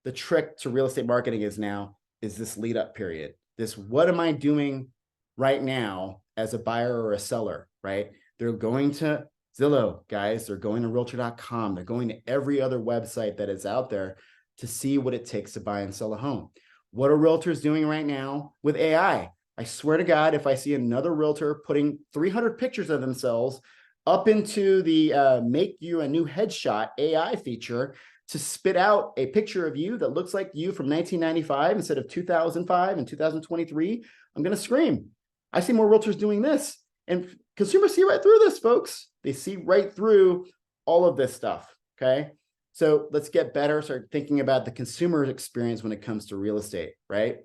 the trick to real estate marketing is now is this lead up period. This, what am I doing right now as a buyer or a seller, right? They're going to Zillow, guys. They're going to realtor.com. They're going to every other website that is out there to see what it takes to buy and sell a home. What are realtors doing right now with AI? I swear to God, if I see another realtor putting 300 pictures of themselves up into the make you a new headshot AI feature to spit out a picture of you that looks like you from 1995 instead of 2005 and 2023, I'm going to scream. I see more realtors doing this, and consumers see right through this, folks. They see right through all of this stuff, okay? So let's get better, start thinking about the consumer experience when it comes to real estate, right?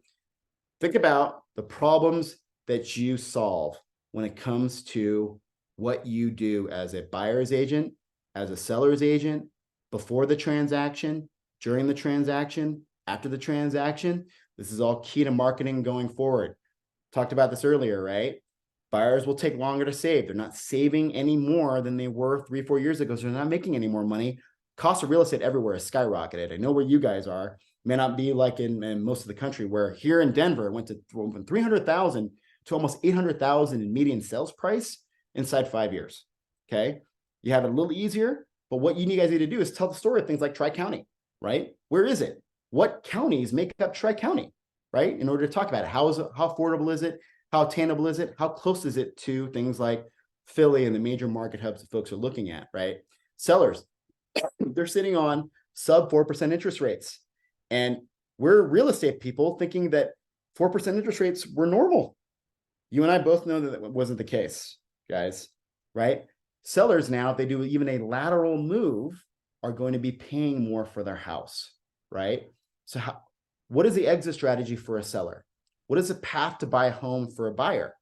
Think about the problems that you solve when it comes to what you do as a buyer's agent, as a seller's agent, before the transaction, during the transaction, after the transaction. This is all key to marketing going forward. Talked about this earlier, right? Buyers will take longer to save. They're not saving any more than they were 3-4 years ago, so they're not making any more money. Cost of real estate everywhere has skyrocketed. I know where you guys are. It may not be like in most of the country, where here in Denver, it went from 300,000 to almost 800,000 in median sales price inside 5 years, okay? You have it a little easier, but what you guys need to do is tell the story of things like Tri-County, right? Where is it? What counties make up Tri-County, right? In order to talk about it, how affordable is it? How attainable is it? How close is it to things like Philly and the major market hubs that folks are looking at, right? Sellers, they're sitting on sub 4% interest rates. And we're real estate people thinking that 4% interest rates were normal. You and I both know that that wasn't the case, guys, right? Sellers now, if they do even a lateral move, are going to be paying more for their house, right? So what is the exit strategy for a seller? What is the path to buy a home for a buyer?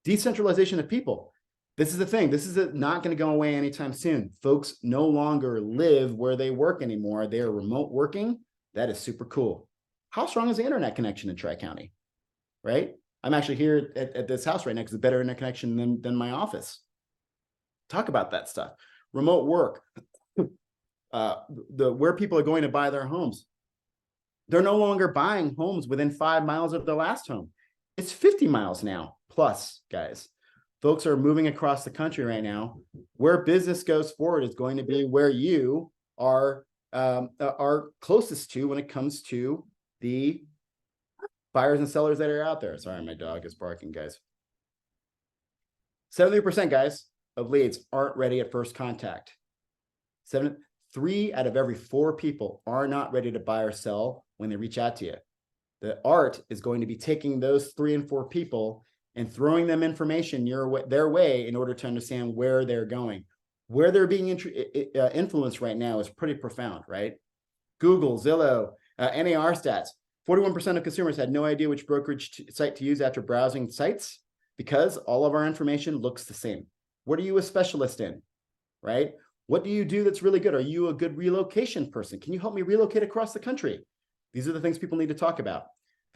Decentralization of people. This is the thing. This is not going to go away anytime soon. Folks no longer live where they work anymore. They are remote working. That is super cool. How strong is the internet connection in Tri-County, right? I'm actually here at this house right now because it's a better internet connection than my office. Talk about that stuff. Remote work, where people are going to buy their homes. They're no longer buying homes within 5 miles of their last home. It's 50 miles now plus, guys. Folks are moving across the country right now. Where business goes forward is going to be where you are closest to when it comes to the buyers and sellers that are out there. Sorry, my dog is barking, guys. 70%, guys, of leads aren't ready at first contact. 3 out of every 4 people are not ready to buy or sell when they reach out to you. The art is going to be taking those 3 and 4 people and throwing them information their way in order to understand where they're going. Where they're being influenced right now is pretty profound, right? Google, Zillow, NAR stats. 41% of consumers had no idea which brokerage site to use after browsing sites because all of our information looks the same. What are you a specialist in, right? What do you do that's really good? Are you a good relocation person? Can you help me relocate across the country? These are the things people need to talk about.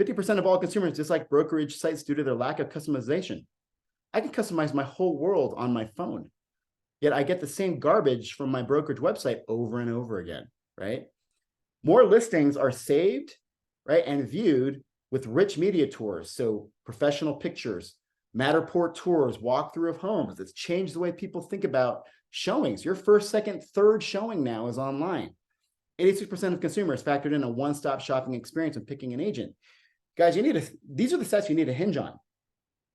50% of all consumers dislike brokerage sites due to their lack of customization. I can customize my whole world on my phone, yet I get the same garbage from my brokerage website over and over again, right? More listings are saved, right, and viewed with rich media tours. So professional pictures, Matterport tours, walkthrough of homes. It's changed the way people think about showings. Your first, second, third showing now is online. 86% of consumers factored in a one-stop shopping experience when picking an agent. Guys, these are the stats you need to hinge on,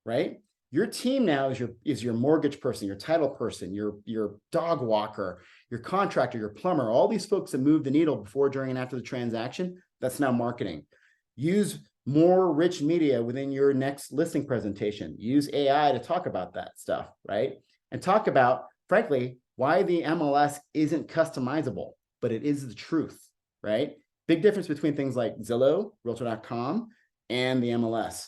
right? Your team now is your mortgage person, your title person, your dog walker, your contractor, your plumber, all these folks that move the needle before, during, and after the transaction. That's now marketing. Use more rich media within your next listing presentation. Use AI to talk about that stuff, right? And talk about, frankly, why the MLS isn't customizable. but it is the truth, right? Big difference between things like Zillow, Realtor.com, and the MLS.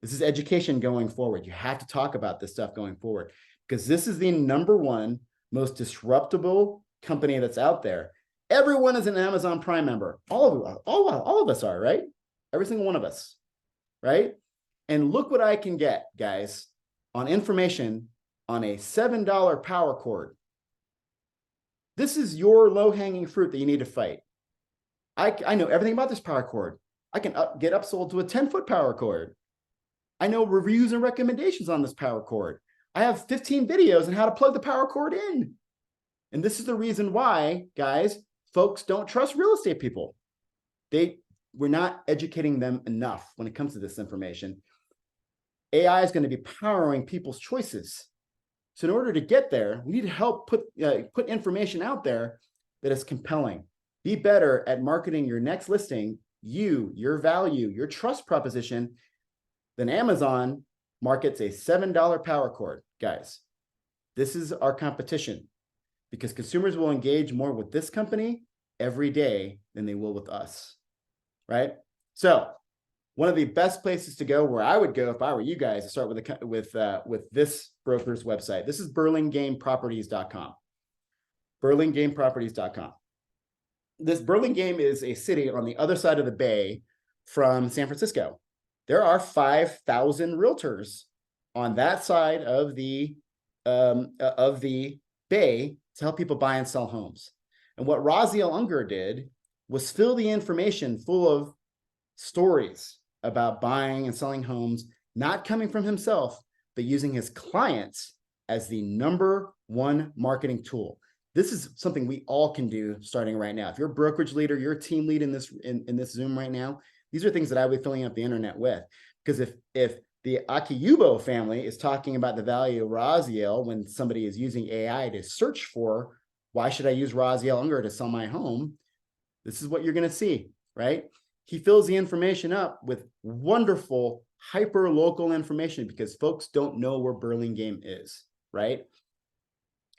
This is education going forward. You have to talk about this stuff going forward because this is the number one most disruptable company that's out there. Everyone is an Amazon Prime member. All of us are, right? Every single one of us, right? And look what I can get, guys, on information on a $7 power cord. This is your low-hanging fruit that you need to fight. I know everything about this power cord. I can get upsold to a 10-foot power cord. I know reviews and recommendations on this power cord. I have 15 videos on how to plug the power cord in. And this is the reason why, guys, folks don't trust real estate people. We're not educating them enough when it comes to this information. AI is going to be powering people's choices. So in order to get there, we need to help put information out there that is compelling. Be better at marketing your next listing, your value, your trust proposition, than Amazon markets a $7 power cord. Guys, this is our competition because consumers will engage more with this company every day than they will with us, right? So one of the best places to go, where I would go if I were you guys, to start with this broker's website. This is burlingameproperties.com. burlingameproperties.com. This Burlingame is a city on the other side of the bay from San Francisco. There are 5,000 realtors on that side of the bay to help people buy and sell homes. And what Raziel Unger did was fill the information full of stories about buying and selling homes, not coming from himself, but using his clients as the number one marketing tool. This is something we all can do starting right now. If you're a brokerage leader, you're a team lead in this Zoom right now, these are things that I would be filling up the internet with. Because if the Akiyubo family is talking about the value of Raziel when somebody is using AI to search for, why should I use Raziel Unger to sell my home? This is what you're going to see, right? He fills the information up with wonderful, hyper-local information because folks don't know where Burlingame is, right?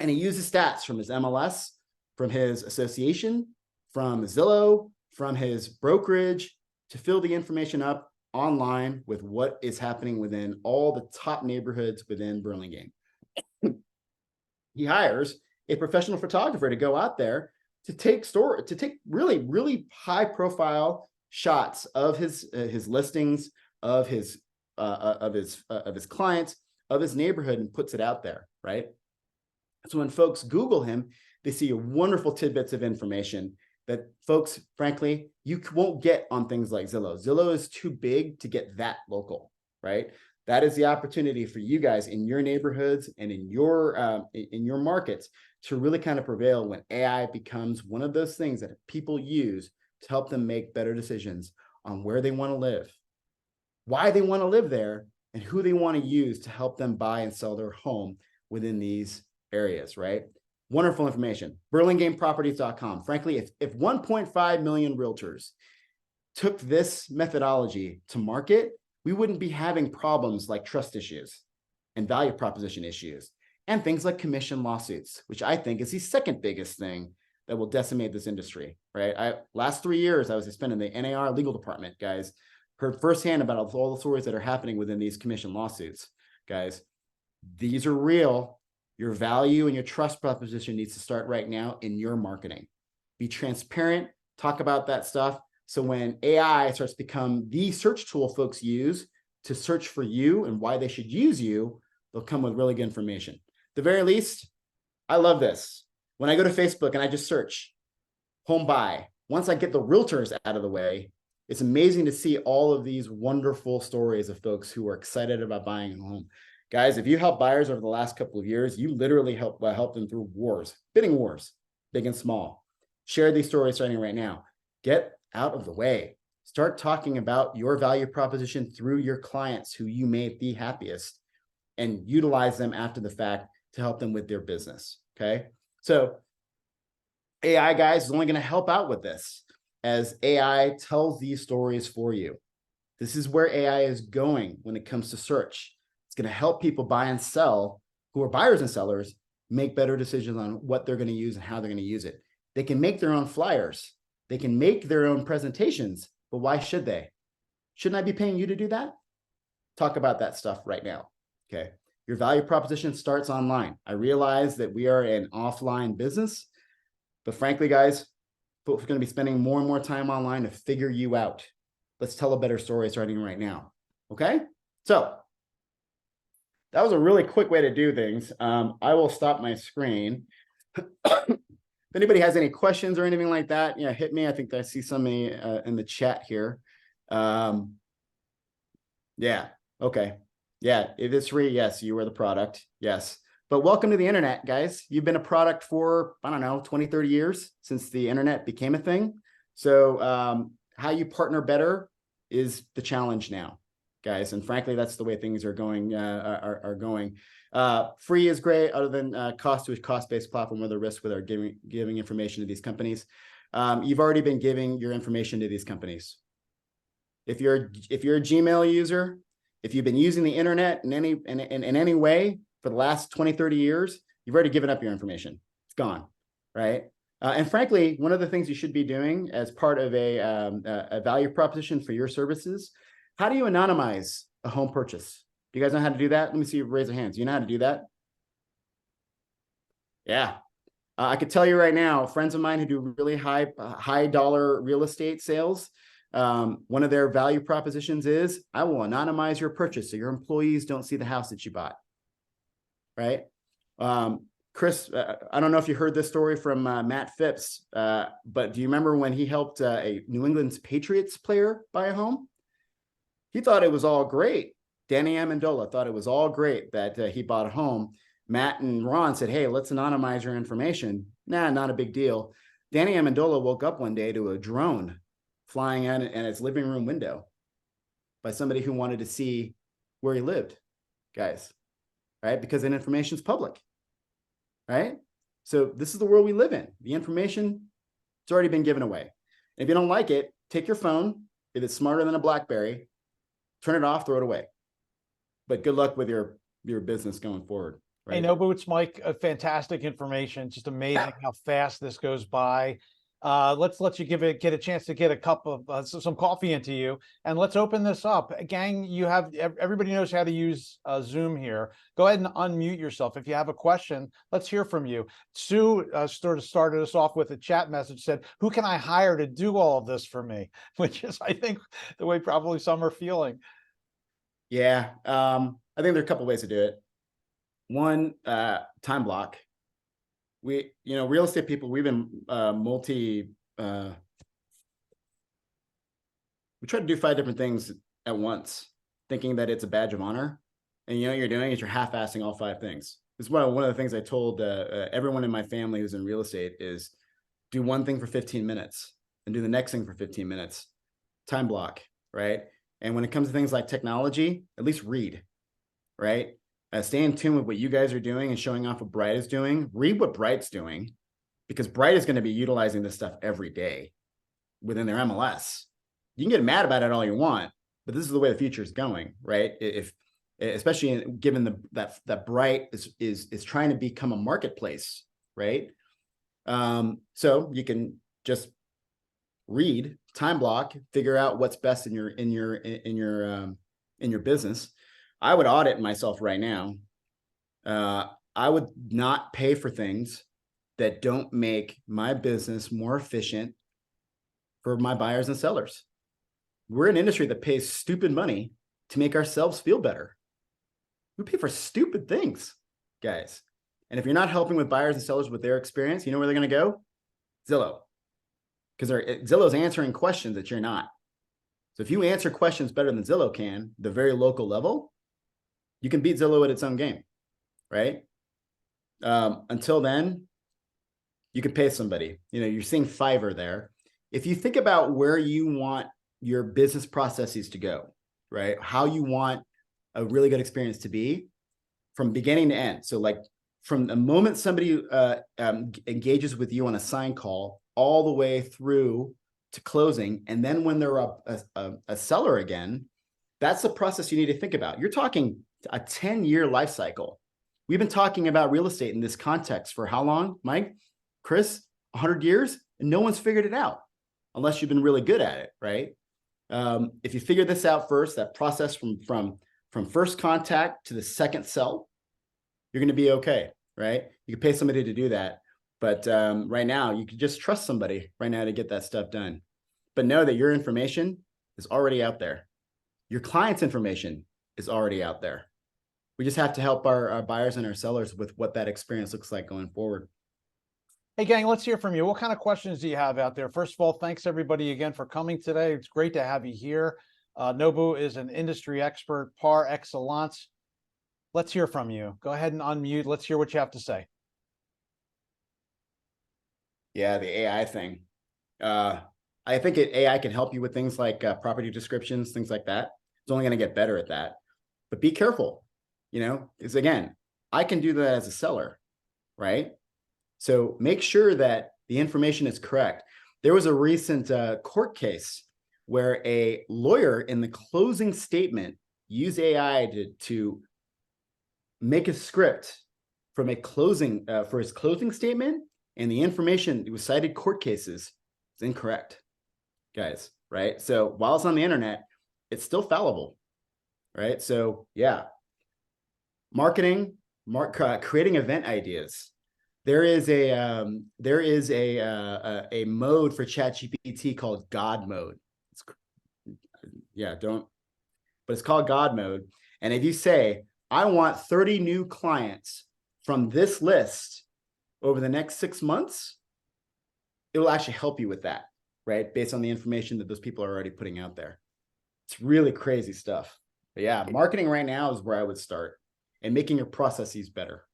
And he uses stats from his MLS, from his association, from Zillow, from his brokerage to fill the information up online with what is happening within all the top neighborhoods within Burlingame. He hires a professional photographer to go out there to take really, really high profile shots of his listings, of his clients, of his neighborhood, and puts it out there, right? So when folks Google him, they see wonderful tidbits of information that folks, frankly, you won't get on things like Zillow. Zillow is too big to get that local, right? That is the opportunity for you guys in your neighborhoods and in your markets to really kind of prevail when AI becomes one of those things that people use to help them make better decisions on where they want to live, why they want to live there, and who they want to use to help them buy and sell their home within these areas, right? Wonderful information. burlingameproperties.com. Frankly, if 1.5 million realtors took this methodology to market, we wouldn't be having problems like trust issues and value proposition issues and things like commission lawsuits, which I think is the second biggest thing that will decimate this industry, right? Last 3 years, I was spending in the NAR legal department, guys. Heard firsthand about all the stories that are happening within these commission lawsuits, guys. These are real. Your value and your trust proposition needs to start right now in your marketing. Be transparent, talk about that stuff. So when AI starts to become the search tool folks use to search for you and why they should use you, they'll come with really good information. At the very least, I love this. When I go to Facebook and I just search home buy, once I get the realtors out of the way, it's amazing to see all of these wonderful stories of folks who are excited about buying a home. Guys, if you help buyers over the last couple of years, you literally help them through wars, bidding wars, big and small. Share these stories starting right now. Get out of the way. Start talking about your value proposition through your clients who you made the happiest and utilize them after the fact to help them with their business, okay? So AI, guys, is only going to help out with this as AI tells these stories for you. This is where AI is going when it comes to search. It's going to help people buy and sell who are buyers and sellers make better decisions on what they're going to use and how they're going to use it. They can make their own flyers. They can make their own presentations, but why should they? Shouldn't I be paying you to do that? Talk about that stuff right now. Okay. Your value proposition starts online. I realize that we are an offline business, but frankly, guys, we're going to be spending more and more time online to figure you out. Let's tell a better story starting right now. Okay. So that was a really quick way to do things. I will stop my screen. If anybody has any questions or anything like that, yeah, hit me. I think I see somebody in the chat here. Yeah. Okay. Yeah. If it's free, yes, you are the product. Yes. But welcome to the internet, guys. You've been a product for, I don't know, 20, 30 years since the internet became a thing. So how you partner better is the challenge now, guys. And frankly, that's the way things are going. Free is great, other than cost to a cost-based platform with a risk with our giving information to these companies. You've already been giving your information to these companies. If you're a Gmail user, if you've been using the internet in any way for the last 20, 30 years, you've already given up your information. It's gone, right? And frankly, one of the things you should be doing as part of a value proposition for your services, how do you anonymize a home purchase? Do you guys know how to do that? Let me see you raise your hands. You know how to do that? Yeah. I could tell you right now, friends of mine who do really high dollar real estate sales, one of their value propositions is, I will anonymize your purchase so your employees don't see the house that you bought, right? Chris, I don't know if you heard this story from Matt Phipps, but do you remember when he helped a New England's Patriots player buy a home? He thought it was all great. Danny Amendola thought it was all great that he bought a home. Matt and Ron said, hey, let's anonymize your information. Nah, not a big deal. Danny Amendola woke up one day to a drone flying in his living room window by somebody who wanted to see where he lived, guys, right? Because that information is public, right? So this is the world we live in. The information, it's already been given away. If you don't like it, take your phone. If it's smarter than a BlackBerry, turn it off, throw it away. But good luck with your business going forward. Right? Hey, Nobu, it's Mike. Fantastic information. Just amazing how fast this goes by. Let's let you get a chance to get a cup of some coffee into you, and let's open this up. Gang, everybody knows how to use Zoom here. Go ahead and unmute yourself. If you have a question, let's hear from you. Sue started us off with a chat message, said, who can I hire to do all of this for me? Which is, I think, the way probably some are feeling. Yeah, I think there are a couple ways to do it. One, time block. We, real estate people, we've been we try to do 5 different things at once, thinking that it's a badge of honor. And what you're doing is you're half-assing all 5 things. This is one of the things I told everyone in my family who's in real estate is do one thing for 15 minutes and do the next thing for 15 minutes. Time block, right? And when it comes to things like technology, at least read, right? Stay in tune with what you guys are doing and showing off what Bright is doing. Read what Bright's doing, because Bright is going to be utilizing this stuff every day within their MLS. You can get mad about it all you want, but this is the way the future is going, right? Especially given that Bright is trying to become a marketplace, right? So you can just read, time block, figure out what's best in your business. I would audit myself right now. I would not pay for things that don't make my business more efficient for my buyers and sellers. We're an industry that pays stupid money to make ourselves feel better. We pay for stupid things, guys. And if you're not helping with buyers and sellers with their experience, you know where they're going to go? Zillow. Because Zillow's answering questions that you're not. So if you answer questions better than Zillow can, the very local level, you can beat Zillow at its own game, right? Until then, you can pay somebody. You're seeing Fiverr there. If you think about where you want your business processes to go, right? How you want a really good experience to be from beginning to end. So like from the moment somebody engages with you on a sign call all the way through to closing, and then when they're a seller again, that's the process you need to think about. You're talking a 10-year life cycle. We've been talking about real estate in this context for how long, Mike? Chris? 100 years and no one's figured it out unless you've been really good at it, right? If you figure this out first, that process from first contact to the second sell, you're going to be okay, right? You can pay somebody to do that. But right now, you can just trust somebody right now to get that stuff done. But know that your information is already out there. Your client's information is already out there. We just have to help our buyers and our sellers with what that experience looks like going forward. Hey, gang, let's hear from you. What kind of questions do you have out there? First of all, thanks everybody again for coming today. It's great to have you here. Nobu is an industry expert par excellence. Let's hear from you. Go ahead and unmute. Let's hear what you have to say. Yeah, the AI thing. I think AI can help you with things like property descriptions, things like that. It's only going to get better at that. But be careful, because again, I can do that as a seller, right? So make sure that the information is correct. There was a recent court case where a lawyer in the closing statement used AI to make a script from a closing for his closing statement, and the information that was cited court cases is incorrect, guys, right? So while it's on the internet, it's still fallible, right? So yeah, marketing, creating event ideas. There is a mode for ChatGPT called God mode. But it's called God mode. And if you say, I want 30 new clients from this list over the next 6 months, it will actually help you with that, right? Based on the information that those people are already putting out there. It's really crazy stuff. But yeah, marketing right now is where I would start, and making your processes better.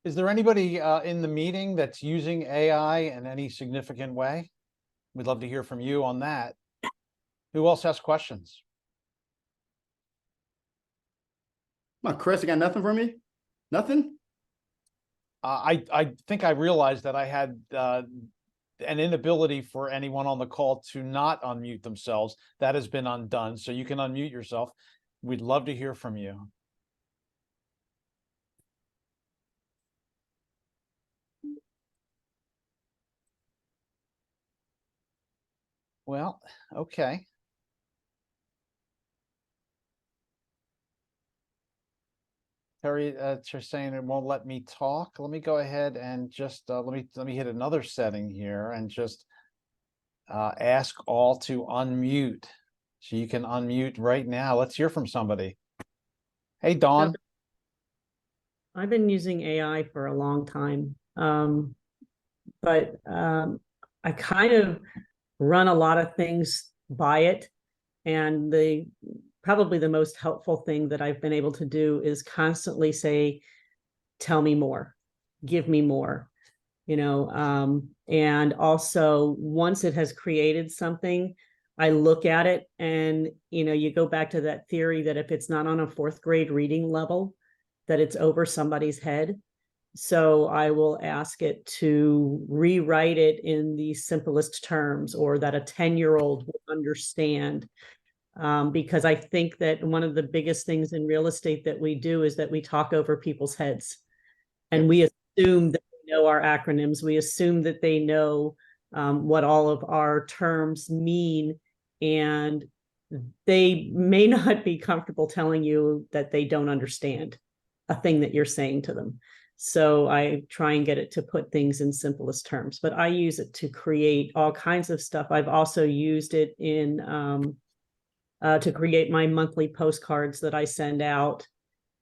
Is there anybody in the meeting that's using AI in any significant way? We'd love to hear from you on that. Who else has questions? Come on, Chris, you got nothing for me? Nothing? I think I realized that I had an inability for anyone on the call to not unmute themselves. That has been undone. So you can unmute yourself. We'd love to hear from you. Well, okay. Terry, just saying it won't let me talk. Let me go ahead and just let me hit another setting here and just ask all to unmute. So you can unmute right now. Let's hear from somebody. Hey, Dawn. I've been using AI for a long time, but I kind of run a lot of things by it, and probably the most helpful thing that I've been able to do is constantly say, tell me more, give me more, and also once it has created something, I look at it and, you go back to that theory that if it's not on a 4th grade reading level, that it's over somebody's head. So I will ask it to rewrite it in the simplest terms, or that a 10-year-old will understand. Because I think that one of the biggest things in real estate that we do is that we talk over people's heads, and we assume that they know our acronyms. We assume that they know what all of our terms mean, and they may not be comfortable telling you that they don't understand a thing that you're saying to them. So I try and get it to put things in simplest terms, but I use it to create all kinds of stuff. I've also used it in to create my monthly postcards that I send out.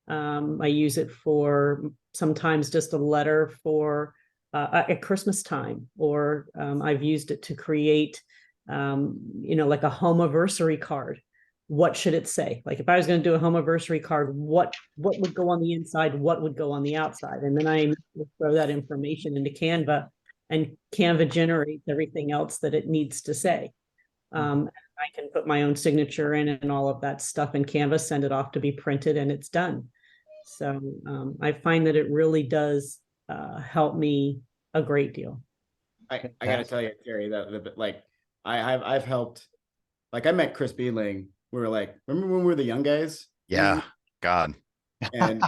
I use it for sometimes just a letter for at Christmas time, or I've used it to create, like a home-iversary card. What should it say? Like if I was going to do a home-iversary card, what would go on the inside? What would go on the outside? And then I throw that information into Canva, and Canva generates everything else that it needs to say. I can put my own signature in and all of that stuff in Canva, send it off to be printed, and it's done. So I find that it really does help me a great deal. I got to tell you, Terry, that like I've helped. Like I met Chris Beedling. We were like, remember when we were the young guys? Yeah, God. And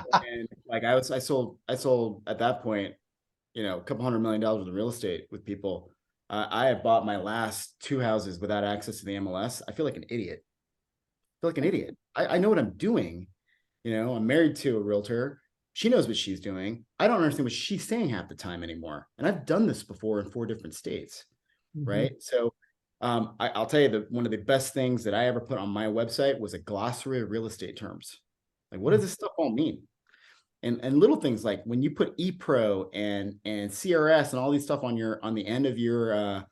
like I sold at that point a couple $100 million worth of real estate with people. I have bought my last 2 houses without access to the MLS. I feel like an idiot. I know what I'm doing. I'm married to a realtor. She knows what she's doing. I don't understand what she's saying half the time anymore. And I've done this before in 4 different states. Right. So I'll tell you that one of the best things that I ever put on my website was a glossary of real estate terms. Like, what does this stuff all mean? And little things like when you put ePro and CRS and all these stuff on the end of your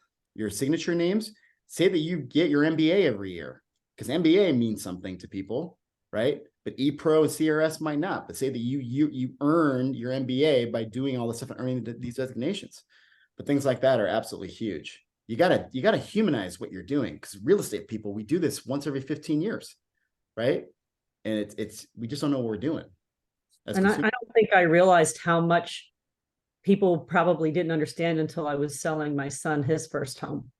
signature names, say that you get your MBA every year, because MBA means something to people, right? But ePro and CRS might not. But say that you earned your MBA by doing all this stuff and earning these designations. But things like that are absolutely huge. You gotta humanize what you're doing, because real estate people, we do this once every 15 years, right? And we just don't know what we're doing. And I don't think I realized how much people probably didn't understand until I was selling my son his first home.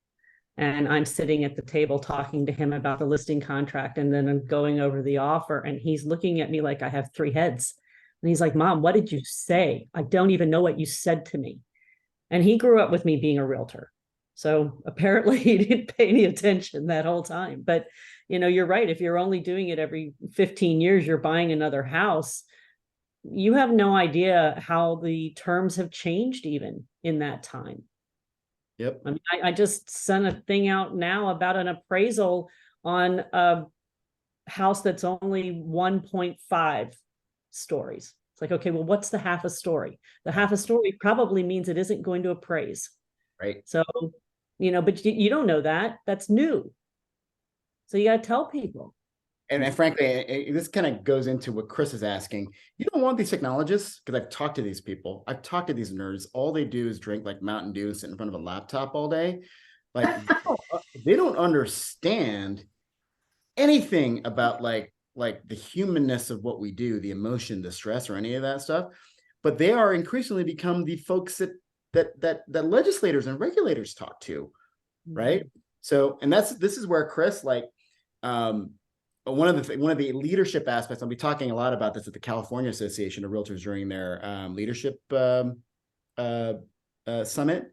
And I'm sitting at the table talking to him about the listing contract, and then I'm going over the offer, and he's looking at me like I have 3 heads. And he's like, "Mom, what did you say? I don't even know what you said to me." And he grew up with me being a realtor. So apparently he didn't pay any attention that whole time. But, you're right. If you're only doing it every 15 years, you're buying another house. You have no idea how the terms have changed even in that time. Yep. I mean, I just sent a thing out now about an appraisal on a house that's only 1.5 stories. It's like, okay, well, what's the half a story? The half a story probably means it isn't going to appraise. Right. So, but you don't know that. That's new. So you got to tell people. And frankly, this kind of goes into what Chris is asking. You don't want these technologists, because I've talked to these people. I've talked to these nerds. All they do is drink like Mountain Dew, sit in front of a laptop all day. Like they don't understand anything about like the humanness of what we do, the emotion, the stress, or any of that stuff. But they are increasingly become the folks that legislators and regulators talk to, right? So, and this is where Chris, like, one of the leadership aspects, I'll be talking a lot about this at the California Association of Realtors during their leadership summit,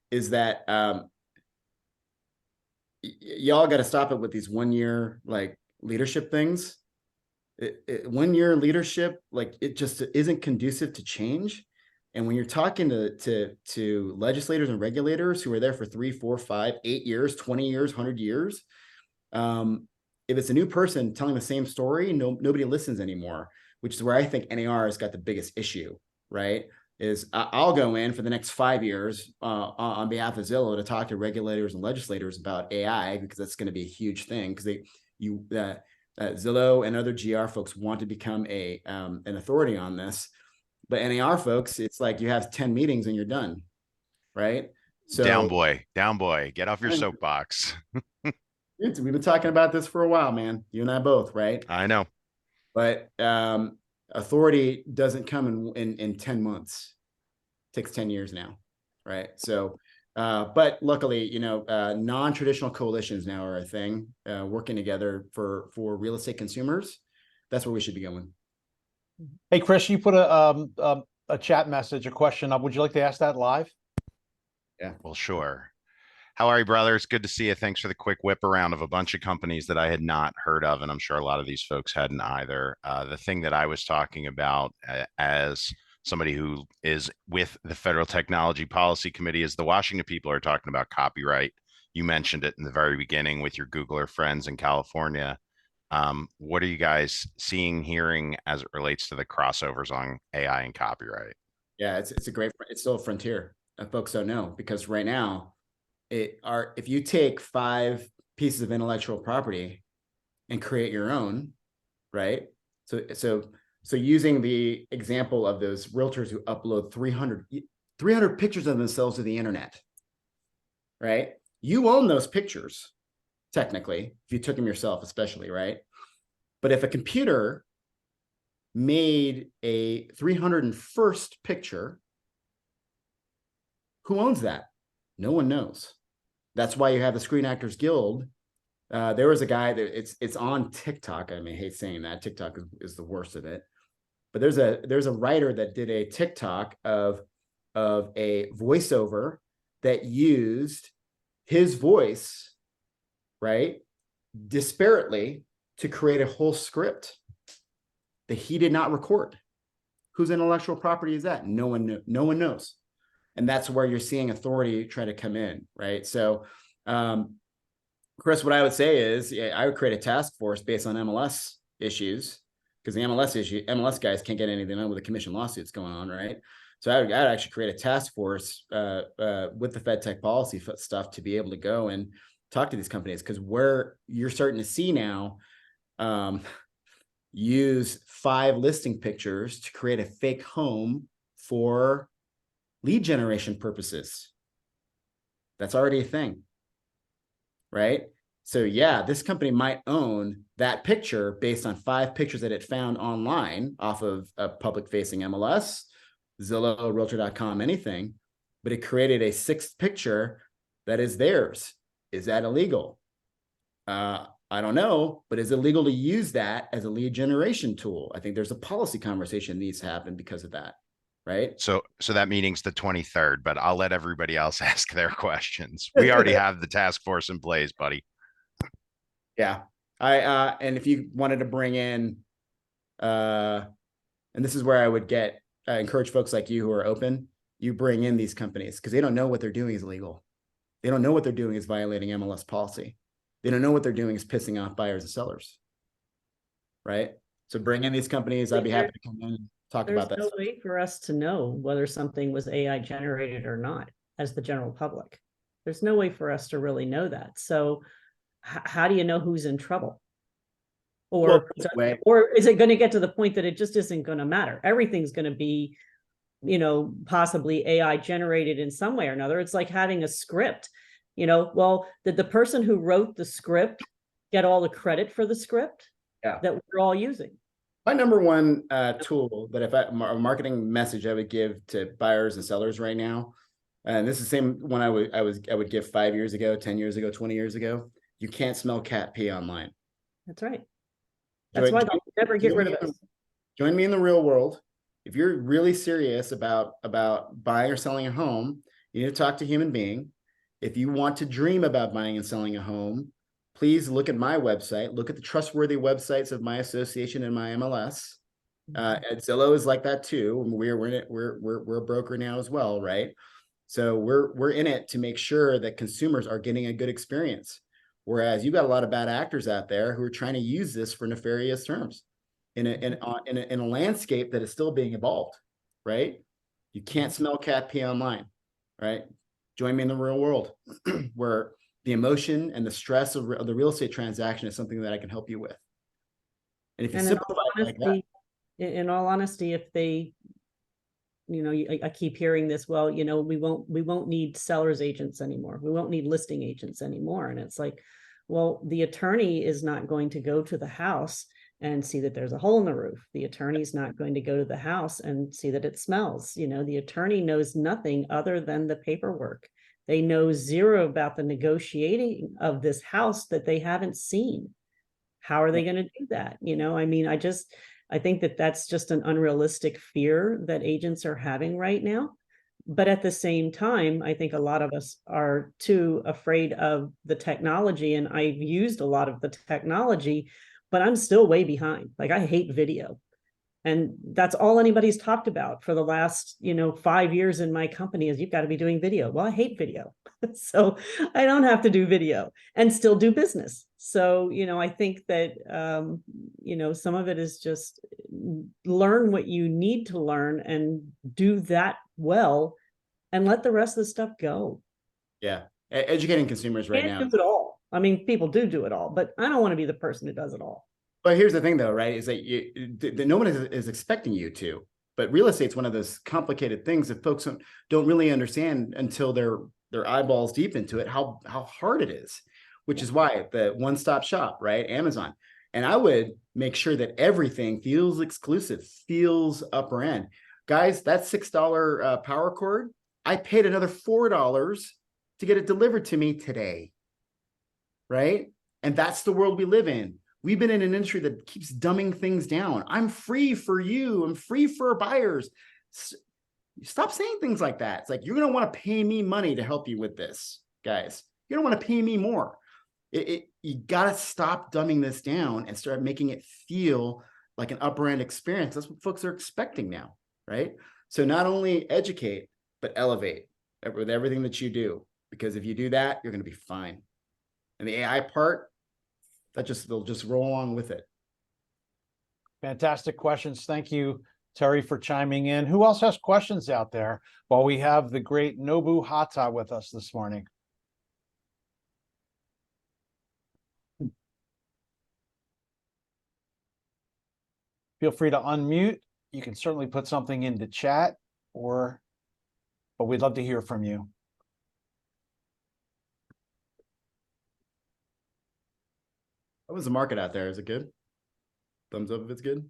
is that y'all got to stop it with these 1-year like leadership things. 1-year leadership, like, it just isn't conducive to change. And when you're talking to legislators and regulators who are there for 3, 4, 5, 8 years, 20 years, 100 years, if it's a new person telling the same story, nobody listens anymore, which is where I think NAR has got the biggest issue, right? Is I'll go in for the next 5 years on behalf of Zillow to talk to regulators and legislators about AI, because that's going to be a huge thing, because Zillow and other GR folks want to become an authority on this. But NAR folks, it's like you have 10 meetings and you're done, right? So down boy, get off your soapbox. We've been talking about this for a while, man. You and I both, right? I know. But authority doesn't come in 10 months. It takes 10 years now, right? So, but luckily, non-traditional coalitions now are a thing, working together for real estate consumers. That's where we should be going. Hey, Chris, you put a chat message, a question up. Would you like to ask that live? Yeah. Well, sure. How are you, brothers? Good to see you. Thanks for the quick whip around of a bunch of companies that I had not heard of, and I'm sure a lot of these folks hadn't either. The thing that I was talking about as somebody who is with the Federal Technology Policy Committee is the Washington people are talking about copyright. You mentioned it in the very beginning with your Googler friends in California. What are you guys seeing, hearing as it relates to the crossovers on AI and copyright? Yeah, it's still a frontier. Folks don't know, because right now, if you take 5 pieces of intellectual property and create your own, right? So using the example of those realtors who upload 300 pictures of themselves to the internet, right? You own those pictures, technically, if you took them yourself, especially, right? But if a computer made a 301st picture, who owns that? No one knows. That's why you have the Screen Actors Guild. There was a guy that it's on TikTok. I hate saying that. TikTok is the worst of it. But there's a writer that did a TikTok of of a voiceover that used his voice, right, disparately to create a whole script that he did not record. Whose intellectual property is that? No one knows. And that's where you're seeing authority try to come in, right? So, Chris, what I would say is I would create a task force based on MLS issues, because the MLS guys can't get anything done with the commission lawsuits going on, right? So I'd actually create a task force with the Fed tech policy stuff to be able to go and talk to these companies, because where you're starting to see now, use 5 listing pictures to create a fake home for lead generation purposes. That's already a thing, right? So yeah, this company might own that picture based on 5 pictures that it found online off of a public facing MLS, Zillow, Realtor.com, anything, but it created a 6th picture that is theirs. Is that illegal? I don't know, but is it legal to use that as a lead generation tool? I think there's a policy conversation that needs to happen because of that, right? So that meeting's the 23rd, but I'll let everybody else ask their questions. We already have the task force in place, buddy. Yeah. And if you wanted to bring in, and this is where I would encourage folks like you who are open, you bring in these companies, because they don't know what they're doing is illegal. They don't know what they're doing is violating MLS policy. They don't know what they're doing is pissing off buyers and sellers, right? So bring in these companies. I'd be happy to come in and talk about that. There's no way for us to know whether something was AI generated or not as the general public. There's no way for us to really know that. So how do you know who's in trouble? Or is it going to get to the point that it just isn't going to matter? Everything's going to be, possibly AI generated in some way or another. It's like having a script. Well, did the person who wrote the script get all the credit for the script that we're all using? My number one tool that a marketing message I would give to buyers and sellers right now, and this is the same one I would give 5 years ago, 10 years ago, 20 years ago. You can't smell cat pee online. That's right. That's why they'll never get rid of us. Join me in the real world. If you're really serious about buying or selling a home, you need to talk to a human being. If you want to dream about buying and selling a home, please look at my website. Look at the trustworthy websites of my association and my MLS. At Zillow is like that too. We're a broker now as well, right? So we're in it to make sure that consumers are getting a good experience. Whereas you've got a lot of bad actors out there who are trying to use this for nefarious terms in a landscape that is still being evolved, right? You can't smell cat pee online, right? Join me in the real world where the emotion and the stress of the real estate transaction is something that I can help you with. And if you simplify it like that. In all honesty, if they, I keep hearing this, well, we won't need sellers agents anymore. We won't need listing agents anymore. And it's like, well, the attorney is not going to go to the house and see that there's a hole in the roof. The attorney's not going to go to the house and see that it smells. The attorney knows nothing other than the paperwork. They know zero about the negotiating of this house that they haven't seen. How are they going to do that? I think that that's just an unrealistic fear that agents are having right now. But at the same time, I think a lot of us are too afraid of the technology. And I've used a lot of the technology, but I'm still way behind. Like, I hate video. And that's all anybody's talked about for the last, 5 years in my company is you've got to be doing video. Well, I hate video. So I don't have to do video and still do business. So, I think that, some of it is just learn what you need to learn and do that well and let the rest of the stuff go. Yeah. Educating consumers right now. Can't do it all. I mean, people do it all, but I don't want to be the person who does it all. But here's the thing, though, right? Is that no one is expecting you to. But real estate's one of those complicated things that folks don't really understand until they're eyeballs deep into it. How hard it is, which is why the one-stop shop, right? Amazon. And I would make sure that everything feels exclusive, feels upper end. Guys, that $6 power cord, I paid another $4 to get it delivered to me today, right? And that's the world we live in. We've been in an industry that keeps dumbing things down. I'm free for you. I'm free for buyers. Stop saying things like that. It's like, you're going to want to pay me money to help you with this, guys. You don't want to pay me more. You got to stop dumbing this down and start making it feel like an upper end experience. That's what folks are expecting now, right? So not only educate, but elevate with everything that you do, because if you do that, you're going to be fine. And the AI part, they'll just roll along with it. Fantastic questions. Thank you, Terry, for chiming in. Who else has questions out there? While we have the great Nobu Hata with us this morning. Feel free to unmute. You can certainly put something into chat, but we'd love to hear from you. What was the market out there? Is it good? Thumbs up if it's good.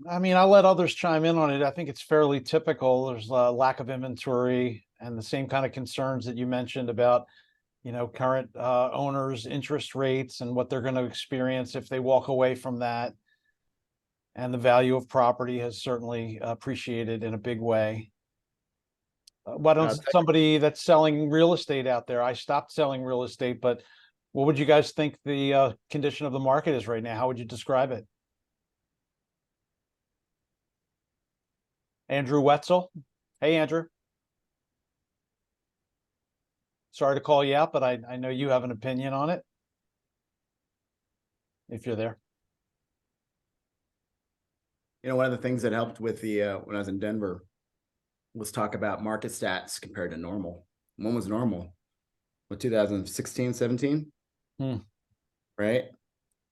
I mean, I'll let others chime in on it. I think it's fairly typical. There's a lack of inventory and the same kind of concerns that you mentioned about, current owners' interest rates and what they're going to experience if they walk away from that. And the value of property has certainly appreciated in a big way. Why don't somebody that's selling real estate out there? I stopped selling real estate, but what would you guys think the condition of the market is right now? How would you describe it? Andrew Wetzel. Hey, Andrew. Sorry to call you out, but I know you have an opinion on it. If you're there. One of the things that helped with the when I was in Denver was talk about market stats compared to normal. When was normal? What, 2016, 17? Right?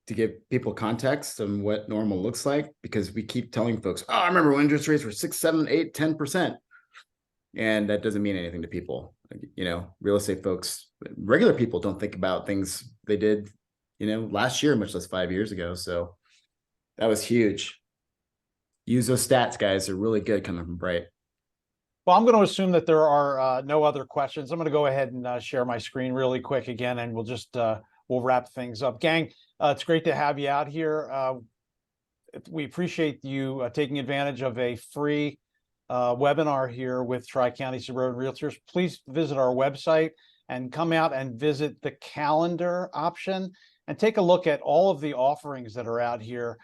To give people context on what normal looks like, because we keep telling folks, oh, I remember when interest rates were 6, 7, 8, 10%. And that doesn't mean anything to people. Real estate folks, regular people don't think about things they did, last year, much less 5 years ago. So that was huge. Use those stats, guys. They're really good coming from Bright. Well, I'm going to assume that there are no other questions. I'm going to go ahead and share my screen really quick again, and we'll wrap things up. Gang, it's great to have you out here. We appreciate you taking advantage of a free webinar here with Tri-County Suburban Realtors. Please visit our website and come out and visit the calendar option and take a look at all of the offerings that are out here.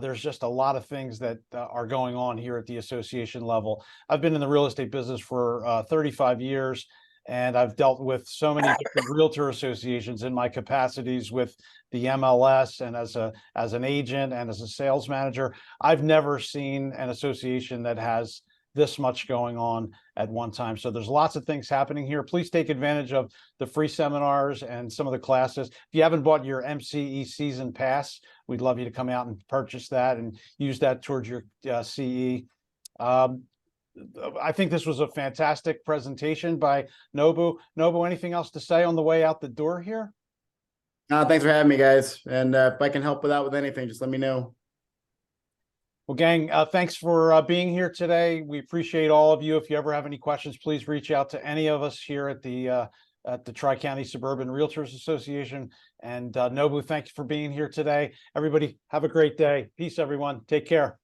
There's just a lot of things that are going on here at the association level. I've been in the real estate business for 35 years, and I've dealt with so many different realtor associations in my capacities with the MLS and as an agent and as a sales manager. I've never seen an association that has this much going on at one time. So there's lots of things happening here. Please take advantage of the free seminars and some of the classes. If you haven't bought your MCE season pass, we'd love you to come out and purchase that and use that towards your CE. I think this was a fantastic presentation by Nobu. Nobu, anything else to say on the way out the door here? Thanks for having me, guys. And if I can help with anything, just let me know. Well, gang, thanks for being here today. We appreciate all of you. If you ever have any questions, please reach out to any of us here at the Tri-County Suburban Realtors Association. And Nobu, thank you for being here today. Everybody, have a great day. Peace, everyone. Take care.